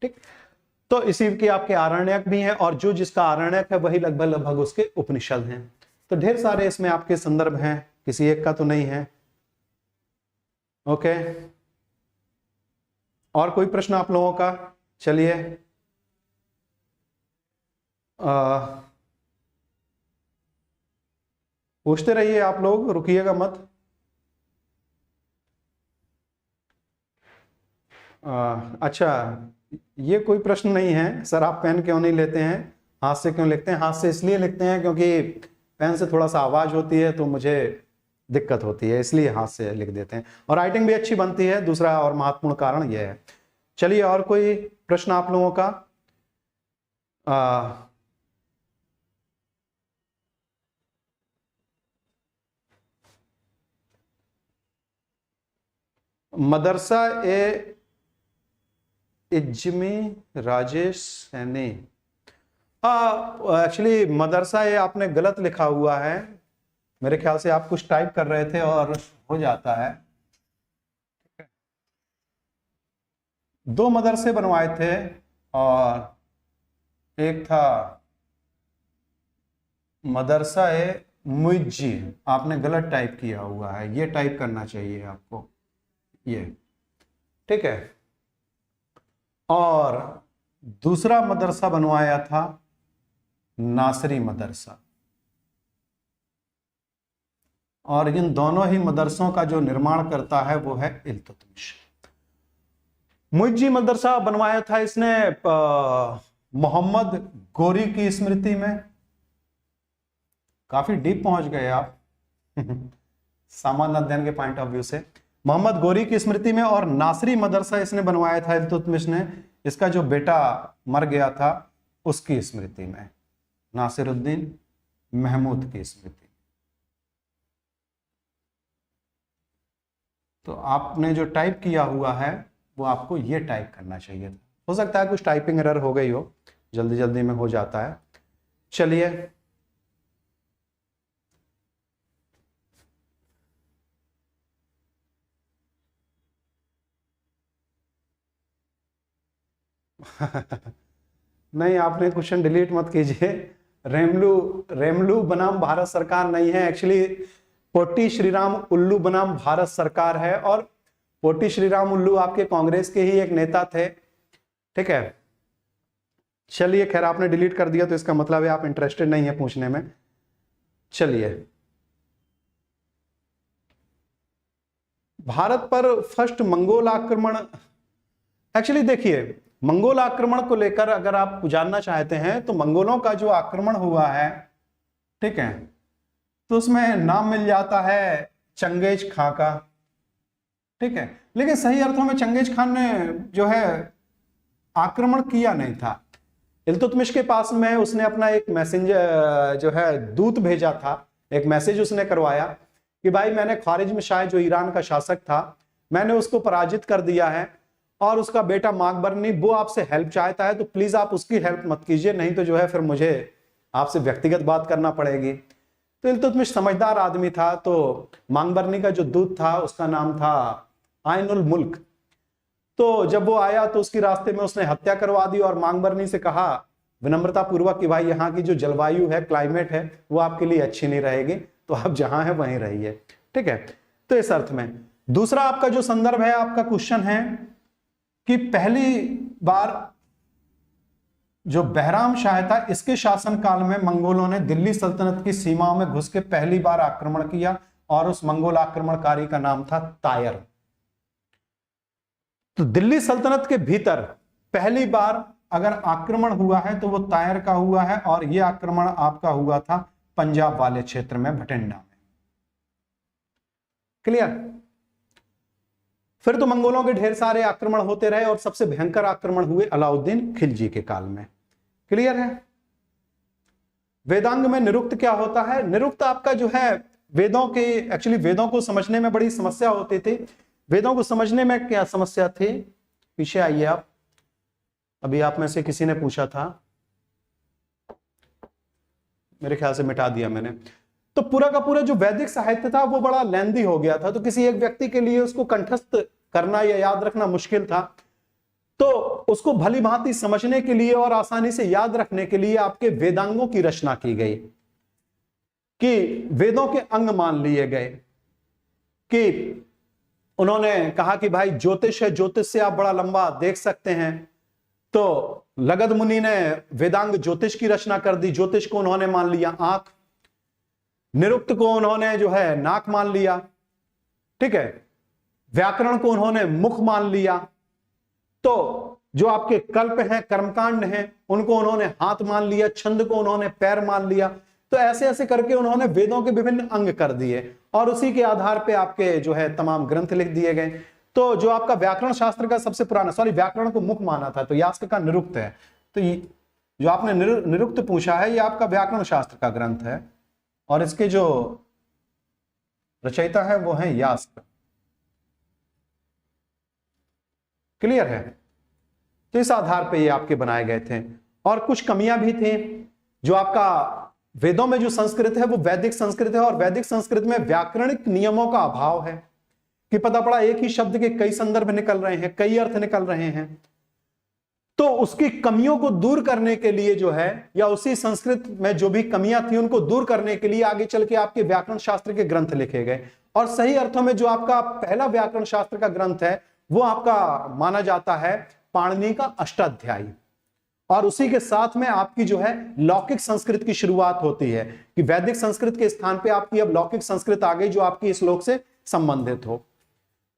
ठीक, तो इसी के आपके आरण्यक भी हैं, और जो जिसका आरण्यक है वही लगभग लगभग उसके उपनिषद हैं। तो ढेर सारे इसमें आपके संदर्भ हैं, किसी एक का तो नहीं है। ओके, और कोई प्रश्न आप लोगों का? चलिए, पूछते रहिए आप लोग, रुकिएगा मत। अच्छा, ये कोई प्रश्न नहीं है सर, आप पेन क्यों नहीं लेते हैं, हाथ से क्यों लिखते हैं? हाथ से इसलिए लिखते हैं क्योंकि पेन से थोड़ा सा आवाज होती है तो मुझे दिक्कत होती है, इसलिए हाथ से लिख देते हैं, और राइटिंग भी अच्छी बनती है। दूसरा और महत्वपूर्ण कारण यह है। चलिए, और कोई प्रश्न आप लोगों का? मदरसा ए इज्मी राजेश सैनी, एक्चुअली मदरसा ये आपने गलत लिखा हुआ है। मेरे ख्याल से आप कुछ टाइप कर रहे थे और हो जाता है। 2 मदरसे बनवाए थे, और एक था मदरसा ए मुइज्जी, आपने गलत टाइप किया हुआ है, ये टाइप करना चाहिए आपको, ये। ठीक है, और दूसरा मदरसा बनवाया था नासरी मदरसा, और इन दोनों ही मदरसों का जो निर्माण करता है वो है इल्तुतमिश। मुइज्जी मदरसा बनवाया था इसने मोहम्मद गोरी की स्मृति में। काफी डीप पहुंच गए आप सामान्य अध्ययन के पॉइंट ऑफ व्यू से। मोहम्मद गोरी की स्मृति में, और नासरी मदरसा इसने बनवाया था इल्तुतमिश ने, इसका जो बेटा मर गया था उसकी स्मृति में, नासिरुद्दीन महमूद की स्मृति। तो आपने जो टाइप किया हुआ है वो आपको ये टाइप करना चाहिए था। हो सकता है कुछ टाइपिंग एरर हो गई हो, जल्दी जल्दी में हो जाता है। चलिए, नहीं, आपने क्वेश्चन डिलीट मत कीजिए। रेमलू बनाम भारत सरकार नहीं है, एक्चुअली पोटी श्रीराम उल्लू बनाम भारत सरकार है। और पोटी श्रीराम उल्लू आपके कांग्रेस के ही एक नेता थे, ठीक है। चलिए खैर, आपने डिलीट कर दिया तो इसका मतलब है आप इंटरेस्टेड नहीं है पूछने में। चलिए, भारत पर फर्स्ट मंगोल आक्रमण, एक्चुअली देखिए, मंगोल आक्रमण को लेकर अगर आप जानना चाहते हैं तो मंगोलों का जो आक्रमण हुआ है, ठीक है, तो उसमें नाम मिल जाता है चंगेज खां का, ठीक है। लेकिन सही अर्थों में चंगेज खान ने जो है आक्रमण किया नहीं था। इल्तुतमिश के पास में उसने अपना एक मैसेंजर जो है दूत भेजा था, एक मैसेज उसने करवाया कि भाई मैंने ख्वारिज्म शाह जो ईरान का शासक था, मैंने उसको पराजित कर दिया है और उसका बेटा माकबरनी वो आपसे हेल्प चाहता है, तो प्लीज आप उसकी हेल्प मत कीजिए, नहीं तो जो है फिर मुझे आपसे व्यक्तिगत बात करना पड़ेगी। तो इल्तुतमिश समझदार आदमी था, तो माकबरनी का जो दूत था उसका नाम था आइनुल मुल्क। तो जब वो आया तो उसकी रास्ते में उसने हत्या करवा दी और माकबरनी से कहा विनम्रता पूर्वक कि भाई यहाँ की जो जलवायु है, क्लाइमेट है, वो आपके लिए अच्छी नहीं रहेगी, तो आप जहां है वहीं रहिए, ठीक है। तो इस अर्थ में दूसरा आपका जो संदर्भ है, आपका क्वेश्चन है कि पहली बार जो बहराम शाह था, इसके शासनकाल में मंगोलों ने दिल्ली सल्तनत की सीमाओं में घुस के पहली बार आक्रमण किया और उस मंगोल आक्रमणकारी का नाम था तायर। तो दिल्ली सल्तनत के भीतर पहली बार अगर आक्रमण हुआ है तो वो तायर का हुआ है, और यह आक्रमण आपका हुआ था पंजाब वाले क्षेत्र में, भटिंडा में। क्लियर? फिर तो मंगोलों के ढेर सारे आक्रमण होते रहे और सबसे भयंकर आक्रमण हुए अलाउद्दीन खिलजी के काल में। क्लियर है? वेदांग में निरुक्त क्या होता है? निरुक्त आपका जो है वेदों के, एक्चुअली वेदों को समझने में बड़ी समस्या होती थी। वेदों को समझने में क्या समस्या थी? पीछे आइए आप, अभी आप में से किसी ने पूछा था, मेरे ख्याल से मिटा दिया मैंने। तो पूरा का पूरा जो वैदिक साहित्य था वो बड़ा लेंदी हो गया था, तो किसी एक व्यक्ति के लिए उसको कंठस्थ करना या याद रखना मुश्किल था। तो उसको भली भांति समझने के लिए और आसानी से याद रखने के लिए आपके वेदांगों की रचना की गई, कि वेदों के अंग मान लिए गए, कि उन्होंने कहा कि भाई ज्योतिष है, ज्योतिष से आप बड़ा लंबा देख सकते हैं। तो लगद मुनि ने वेदांग ज्योतिष की रचना कर दी, ज्योतिष को उन्होंने मान लिया आंख, निरुक्त को उन्होंने जो है नाक मान लिया, ठीक है, व्याकरण को उन्होंने मुख मान लिया, तो जो आपके कल्प हैं, कर्मकांड हैं, उनको उन्होंने हाथ मान लिया, छंद को उन्होंने पैर मान लिया। तो ऐसे ऐसे करके उन्होंने वेदों के विभिन्न अंग कर दिए और उसी के आधार पे आपके जो है तमाम ग्रंथ लिख दिए गए। तो जो आपका व्याकरण शास्त्र का सबसे पुराना, सॉरी व्याकरण को मुख माना था, तो यास्क का निरुक्त है। तो जो आपने निरुक्त पूछा है, ये आपका व्याकरण शास्त्र का ग्रंथ है और इसके जो रचयिता है वो है यास्क। क्लियर है? तो इस आधार पे ये आपके बनाए गए थे। और कुछ कमियां भी थी। जो आपका वेदों में जो संस्कृत है वो वैदिक संस्कृत है, और वैदिक संस्कृत में व्याकरणिक नियमों का अभाव है, कि पता पड़ा एक ही शब्द के कई संदर्भ निकल रहे हैं, कई अर्थ निकल रहे हैं। तो उसकी कमियों को दूर करने के लिए जो है, या उसी संस्कृत में जो भी कमियां थी उनको दूर करने के लिए आगे चल के आपके व्याकरण शास्त्र के ग्रंथ लिखे गए। और सही अर्थों में जो आपका पहला व्याकरण शास्त्र का ग्रंथ है वो आपका माना जाता है पाणिनि का अष्टाध्यायी, और उसी के साथ में आपकी जो है लौकिक संस्कृत की शुरुआत होती है, कि वैदिक संस्कृत के स्थान पे आपकी अब लौकिक संस्कृत आ गई जो आपकी इस श्लोक से संबंधित हो।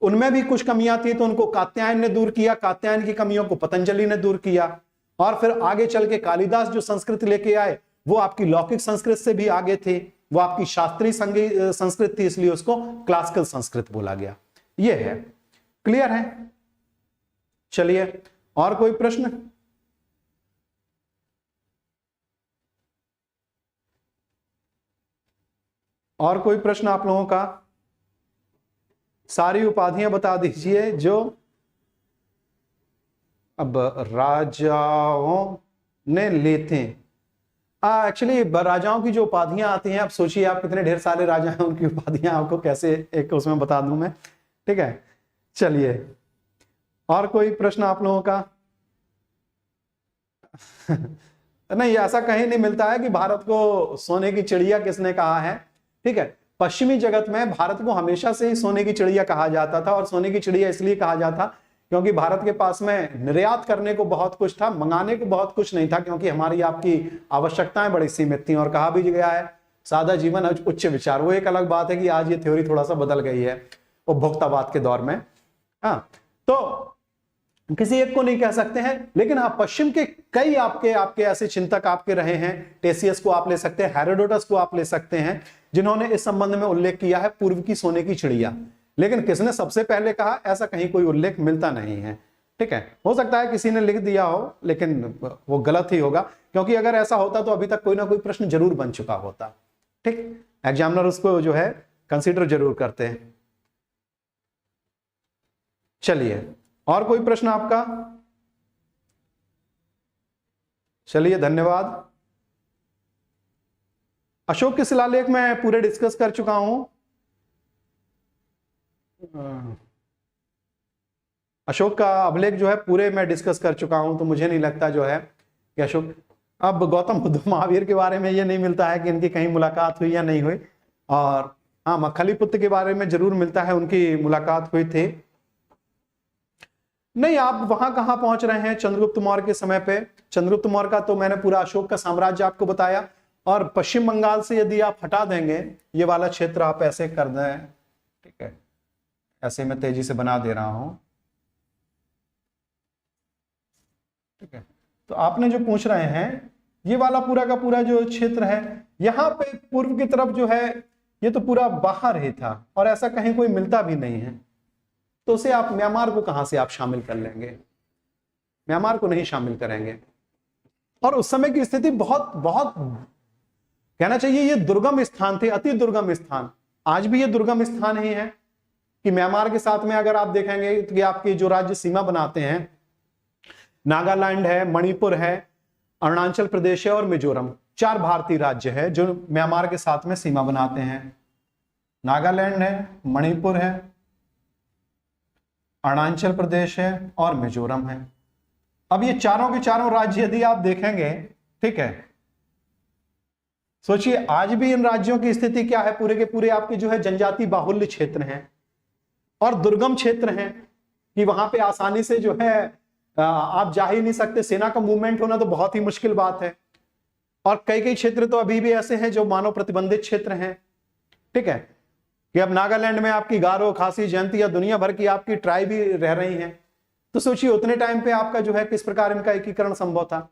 उनमें भी कुछ कमियां थी तो उनको कात्यायन ने दूर किया, कात्यायन की कमियों को पतंजलि ने दूर किया, और फिर आगे चल के कालिदास जो संस्कृत लेके आए वो आपकी लौकिक संस्कृत से भी आगे थे, वो आपकी शास्त्रीय संस्कृत थी, इसलिए उसको क्लासिकल संस्कृत बोला गया। ये है। क्लियर है? चलिए, और कोई प्रश्न? और कोई प्रश्न आप लोगों का? सारी उपाधियां बता दीजिए जो अब राजाओं ने ली थी। एक्चुअली राजाओं की जो उपाधियां आती हैं, आप सोचिए आप कितने ढेर सारे राजा हैं, उनकी उपाधियां आपको कैसे एक उसमें बता दूं मैं, ठीक है। चलिए, और कोई प्रश्न आप लोगों का? नहीं, ऐसा कहीं नहीं मिलता है कि भारत को सोने की चिड़िया किसने कहा है। ठीक है, पश्चिमी जगत में भारत को हमेशा से ही सोने की चिड़िया कहा जाता था, और सोने की चिड़िया इसलिए कहा जाता क्योंकि भारत के पास में निर्यात करने को बहुत कुछ था, मंगाने को बहुत कुछ नहीं था, क्योंकि हमारी आपकी आवश्यकताएं बड़ी सीमित थी। और कहा भी गया है सादा जीवन उच्च विचार। वो एक अलग बात है कि आज ये थ्योरी थोड़ा सा बदल गई है उपभोक्तावाद के दौर में। हाँ, तो किसी एक को नहीं कह सकते हैं, लेकिन हाँ पश्चिम के कई आपके ऐसे चिंतक आपके रहे हैं। टेसियस को आप ले सकते हैं, हेरोडोटस को आप ले सकते हैं, जिन्होंने इस संबंध में उल्लेख किया है पूर्व की सोने की चिड़िया। लेकिन किसने सबसे पहले कहा, ऐसा कहीं कोई उल्लेख मिलता नहीं है। ठीक है, हो सकता है किसी ने लिख दिया हो, लेकिन वो गलत ही होगा, क्योंकि अगर ऐसा होता तो अभी तक कोई ना कोई प्रश्न जरूर बन चुका होता। ठीक, एग्जामिनर उसको जो है कंसीडर जरूर करते हैं। चलिए, और कोई प्रश्न आपका? चलिए, धन्यवाद। अशोक के शिलालेख मैं पूरे डिस्कस कर चुका हूं। अशोक का अभिलेख जो है पूरे मैं डिस्कस कर चुका हूं, तो मुझे नहीं लगता जो है कि अशोक। अब गौतम बुद्ध महावीर के बारे में ये नहीं मिलता है कि इनकी कहीं मुलाकात हुई या नहीं हुई। और हाँ, मखलीपुत्र के बारे में जरूर मिलता है, उनकी मुलाकात हुई थी। नहीं, आप वहां कहां पहुंच रहे हैं चंद्रगुप्त मौर्य के समय पे। चंद्रगुप्त मौर्य का तो मैंने पूरा अशोक का साम्राज्य आपको बताया। और पश्चिम बंगाल से यदि आप हटा देंगे ये वाला क्षेत्र, आप ऐसे कर दें, ठीक है, ऐसे मैं तेजी से बना दे रहा हूं। ठीक है, तो आपने जो पूछ रहे हैं ये वाला पूरा का पूरा जो क्षेत्र है, यहां पे पूर्व की तरफ जो है ये तो पूरा बाहर ही था, और ऐसा कहीं कोई मिलता भी नहीं है। तो उसे आप म्यांमार को कहां से आप शामिल कर लेंगे? म्यांमार को नहीं शामिल करेंगे। और उस समय की स्थिति बहुत बहुत कहना चाहिए ये दुर्गम स्थान थे, अति दुर्गम स्थान। आज भी ये दुर्गम स्थान ही है कि म्यांमार के साथ में अगर आप देखेंगे तो आपकी जो राज्य सीमा बनाते हैं, नागालैंड है, मणिपुर है, अरुणाचल प्रदेश है और मिजोरम, 4 भारतीय राज्य है जो म्यांमार के साथ में सीमा बनाते हैं। नागालैंड है, मणिपुर है, अरुणाचल प्रदेश है और मिजोरम है। अब ये चारों के चारों राज्य यदि आप देखेंगे, ठीक है, सोचिए आज भी इन राज्यों की स्थिति क्या है, पूरे के पूरे आपके जो है जनजाति बाहुल्य क्षेत्र हैं और दुर्गम क्षेत्र हैं कि वहां पे आसानी से जो है आप जा ही नहीं सकते। सेना का मूवमेंट होना तो बहुत ही मुश्किल बात है। और कई कई क्षेत्र तो अभी भी ऐसे हैं जो मानव प्रतिबंधित क्षेत्र हैं। ठीक है, कि अब नागालैंड में आपकी गारो, खासी, जयंती या दुनिया भर की आपकी ट्राइब भी रह रही हैं। तो सोचिए उतने टाइम पे आपका जो है किस प्रकार इनका एकीकरण संभव था,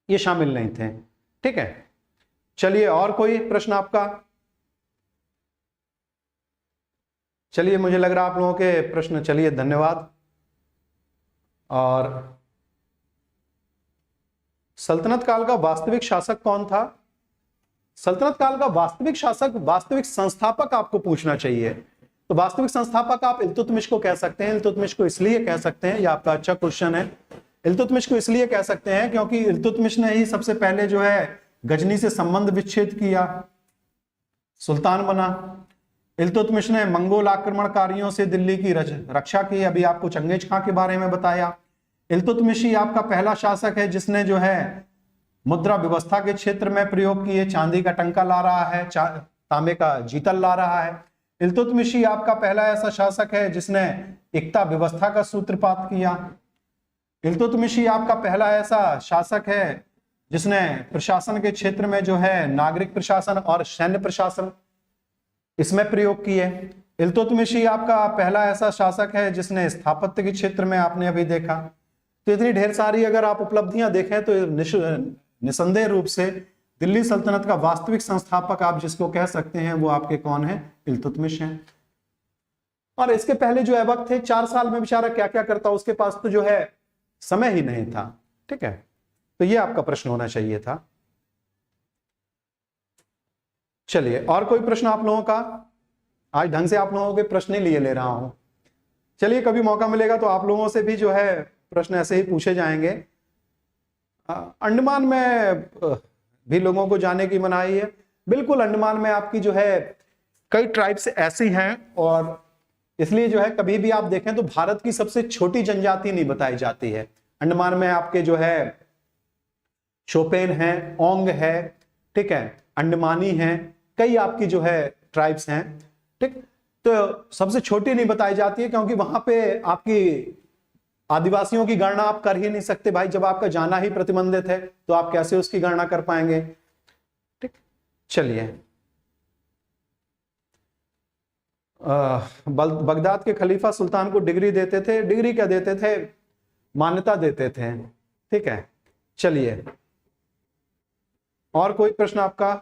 ये शामिल नहीं थे। ठीक है, चलिए और कोई प्रश्न आपका? चलिए, मुझे लग रहा आप लोगों के प्रश्न, चलिए धन्यवाद। और सल्तनत काल का वास्तविक शासक कौन था? सल्तनत काल का वास्तविक शासक, वास्तविक संस्थापक आपको पूछना चाहिए। तो वास्तविक संस्थापक आप इल्तुतमिश को कह सकते हैं। इल्तुतमिश को इसलिए कह सकते हैं, यह आपका अच्छा क्वेश्चन है। इल्तुतमिश को इसलिए कह सकते हैं क्योंकि इल्तुतमिश ने ही सबसे पहले जो है गजनी से संबंध विच्छेद किया, सुल्तान बना। इल्तुतमिश ने मंगोल आक्रमणकारियों से दिल्ली की रक्षा की। अभी आपको चंगेज खां के बारे में बताया। इल्तुतमिश ही आपका पहला शासक है जिसने जो है मुद्रा व्यवस्था के क्षेत्र में प्रयोग किए। चांदी का टंका ला रहा है, तांबे का जीतल ला रहा है। इल्तुतमिश ही आपका पहला ऐसा शासक है जिसने एकता व्यवस्था का सूत्रपात किया। इल्तुतमिश ही आपका पहला ऐसा शासक है जिसने प्रशासन के क्षेत्र में जो है नागरिक प्रशासन और सैन्य प्रशासन इसमें प्रयोग किए। इल्तुतमिश ही आपका पहला ऐसा शासक है जिसने स्थापत्य के क्षेत्र में आपने अभी देखा। तो इतनी ढेर सारी अगर आप उपलब्धियां देखें तो निसंदेह रूप से दिल्ली सल्तनत का वास्तविक संस्थापक आप जिसको कह सकते हैं वो आपके कौन है? इल्तुतमिश हैं। और इसके पहले जो ऐबक थे 4 साल में बेचारा क्या क्या करता, उसके पास तो जो है समय ही नहीं था। ठीक है, तो ये आपका प्रश्न होना चाहिए था। चलिए और कोई प्रश्न आप लोगों का? आज ढंग से आप लोगों के प्रश्न ही लिए ले रहा हूं। चलिए कभी मौका मिलेगा तो आप लोगों से भी जो है प्रश्न ऐसे ही पूछे जाएंगे। अंडमान में भी लोगों को जाने की मनाही है। बिल्कुल, अंडमान में आपकी जो है कई ट्राइब्स ऐसी हैं और इसलिए जो है कभी भी आप देखें तो भारत की सबसे छोटी जनजाति नहीं बताई जाती है। अंडमान में आपके जो है शोपेन है, ओंग है, ठीक है, अंडमानी है, कई आपकी जो है ट्राइब्स हैं, ठीक। तो सबसे छोटी नहीं बताई जाती है क्योंकि वहां पे आपकी आदिवासियों की गणना आप कर ही नहीं सकते भाई, जब आपका जाना ही प्रतिबंधित है तो आप कैसे उसकी गणना कर पाएंगे, ठीक। चलिए, बगदाद के खलीफा सुल्तान को डिग्री देते थे, डिग्री क्या देते थे, मान्यता देते थे, ठीक है। चलिए, और कोई प्रश्न आपका?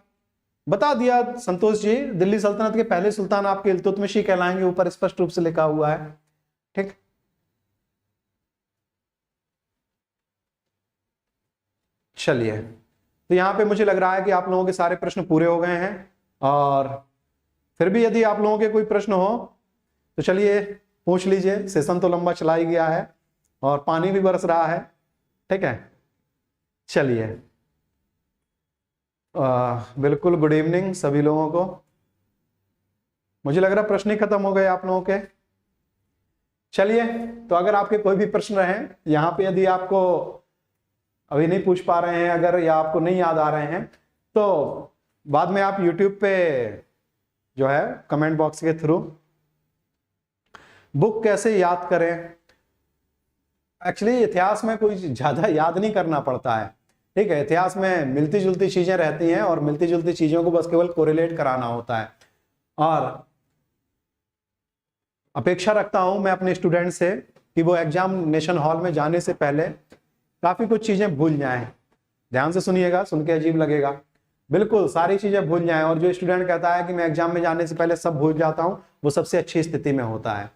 बता दिया संतोष जी, दिल्ली सल्तनत के पहले सुल्तान आपके इल्तुतमिश ही कहलाएंगे, ऊपर स्पष्ट रूप से लिखा हुआ है, ठीक। चलिए, तो यहां पे मुझे लग रहा है कि आप लोगों के सारे प्रश्न पूरे हो गए हैं, और फिर भी यदि आप लोगों के कोई प्रश्न हो तो चलिए पूछ लीजिए। सेशन तो लंबा चला ही गया है और पानी भी बरस रहा है, ठीक है। चलिए, बिल्कुल गुड इवनिंग सभी लोगों को। मुझे लग रहा है प्रश्न ही खत्म हो गए आप लोगों के। चलिए, तो अगर आपके कोई भी प्रश्न रहे यहाँ पे, यदि आपको अभी नहीं पूछ पा रहे हैं अगर, या आपको नहीं याद आ रहे हैं, तो बाद में आप YouTube पे जो है कमेंट बॉक्स के थ्रू बुक कैसे याद करें। एक्चुअली इतिहास में कोई ज्यादा याद नहीं करना पड़ता है, ठीक है। इतिहास में मिलती जुलती चीजें रहती हैं और मिलती जुलती चीजों को बस केवल कोरिलेट कराना होता है। और अपेक्षा रखता हूं मैं अपने स्टूडेंट से कि वो एग्जामिनेशन हॉल में जाने से पहले काफी कुछ चीजें भूल जाएं। ध्यान से सुनिएगा, सुन के अजीब लगेगा, बिल्कुल सारी चीजें भूल जाएं। और जो स्टूडेंट कहता है कि मैं एग्जाम में जाने से पहले सब भूल जाता हूं, वो सबसे अच्छी स्थिति में होता है।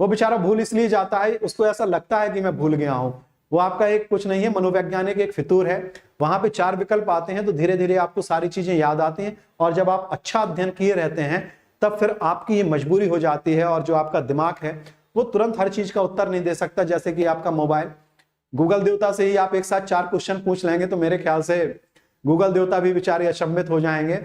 वो बेचारा भूल इसलिए जाता है, उसको ऐसा लगता है कि मैं भूल गया हूं। वो आपका एक कुछ नहीं है, मनोवैज्ञानिक एक फितूर है। वहां पे 4 विकल्प आते हैं तो धीरे धीरे आपको सारी चीजें याद आती हैं, और जब आप अच्छा अध्ययन किए रहते हैं तब फिर आपकी ये मजबूरी हो जाती है, और जो आपका दिमाग है वो तुरंत हर चीज का उत्तर नहीं दे सकता। जैसे कि आपका मोबाइल, गूगल देवता से ही आप एक साथ 4 क्वेश्चन पूछ लेंगे तो मेरे ख्याल से गूगल देवता भी बेचारे अचंभित हो जाएंगे,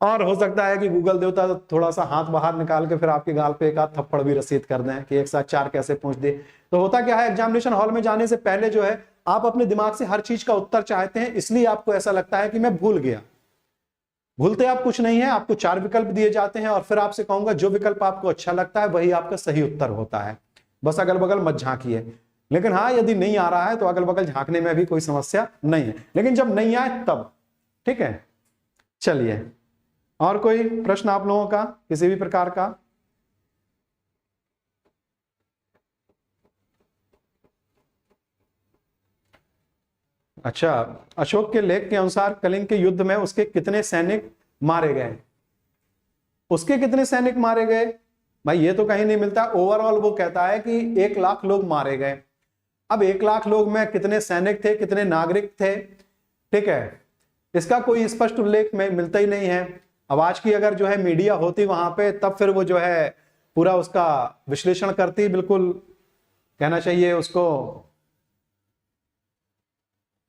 और हो सकता है कि गूगल देवता थोड़ा सा हाथ बाहर निकाल के फिर आपके गाल पे एक आध थप्पड़ भी रसीद कर दें कि एक साथ 4 कैसे पूछ दे। तो होता क्या है, एग्जामिनेशन हॉल में जाने से पहले जो है आप अपने दिमाग से हर चीज का उत्तर चाहते हैं, इसलिए आपको ऐसा लगता है कि मैं भूल गया। भूलते आप कुछ नहीं है, आपको 4 विकल्प दिए जाते हैं, और फिर आपसे कहूंगा जो विकल्प आपको अच्छा लगता है वही आपका सही उत्तर होता है। बस अगल बगल मत झांकिए। लेकिन हाँ, यदि नहीं आ रहा है तो अगल बगल झांकने में भी कोई समस्या नहीं है, लेकिन जब नहीं आए तब, ठीक है। चलिए, और कोई प्रश्न आप लोगों का किसी भी प्रकार का? अच्छा, अशोक के लेख के अनुसार कलिंग के युद्ध में उसके कितने सैनिक मारे गए? उसके कितने सैनिक मारे गए भाई, ये तो कहीं नहीं मिलता। ओवरऑल वो कहता है कि 1 लाख लोग मारे गए। अब 1 लाख लोग में कितने सैनिक थे, कितने नागरिक थे, ठीक है, इसका कोई स्पष्ट उल्लेख में मिलता ही नहीं है। अब आज की अगर जो है मीडिया होती वहां पे, तब फिर वो जो है पूरा उसका विश्लेषण करती, बिल्कुल कहना चाहिए उसको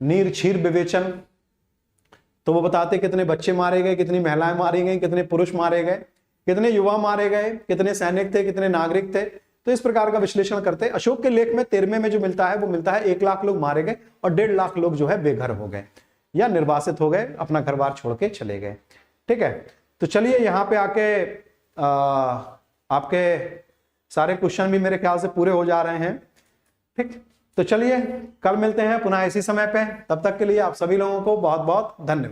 नीर छीर विवेचन। तो वो बताते कितने बच्चे मारे गए, कितनी महिलाएं मारी गई, कितने पुरुष मारे गए, कितने युवा मारे गए, कितने सैनिक थे, कितने नागरिक थे। तो इस प्रकार का विश्लेषण करते। अशोक के लेख में 13वें में जो मिलता है वो मिलता है 1 लाख लोग मारे गए और 1.5 लाख लोग जो है बेघर हो गए या निर्वासित हो गए, अपना घर बार छोड़ के चले गए, ठीक है। तो चलिए, यहाँ पे आके आपके सारे क्वेश्चन भी मेरे ख्याल से पूरे हो जा रहे हैं, ठीक। तो चलिए, कल मिलते हैं पुनः इसी समय पे। तब तक के लिए आप सभी लोगों को बहुत बहुत धन्यवाद।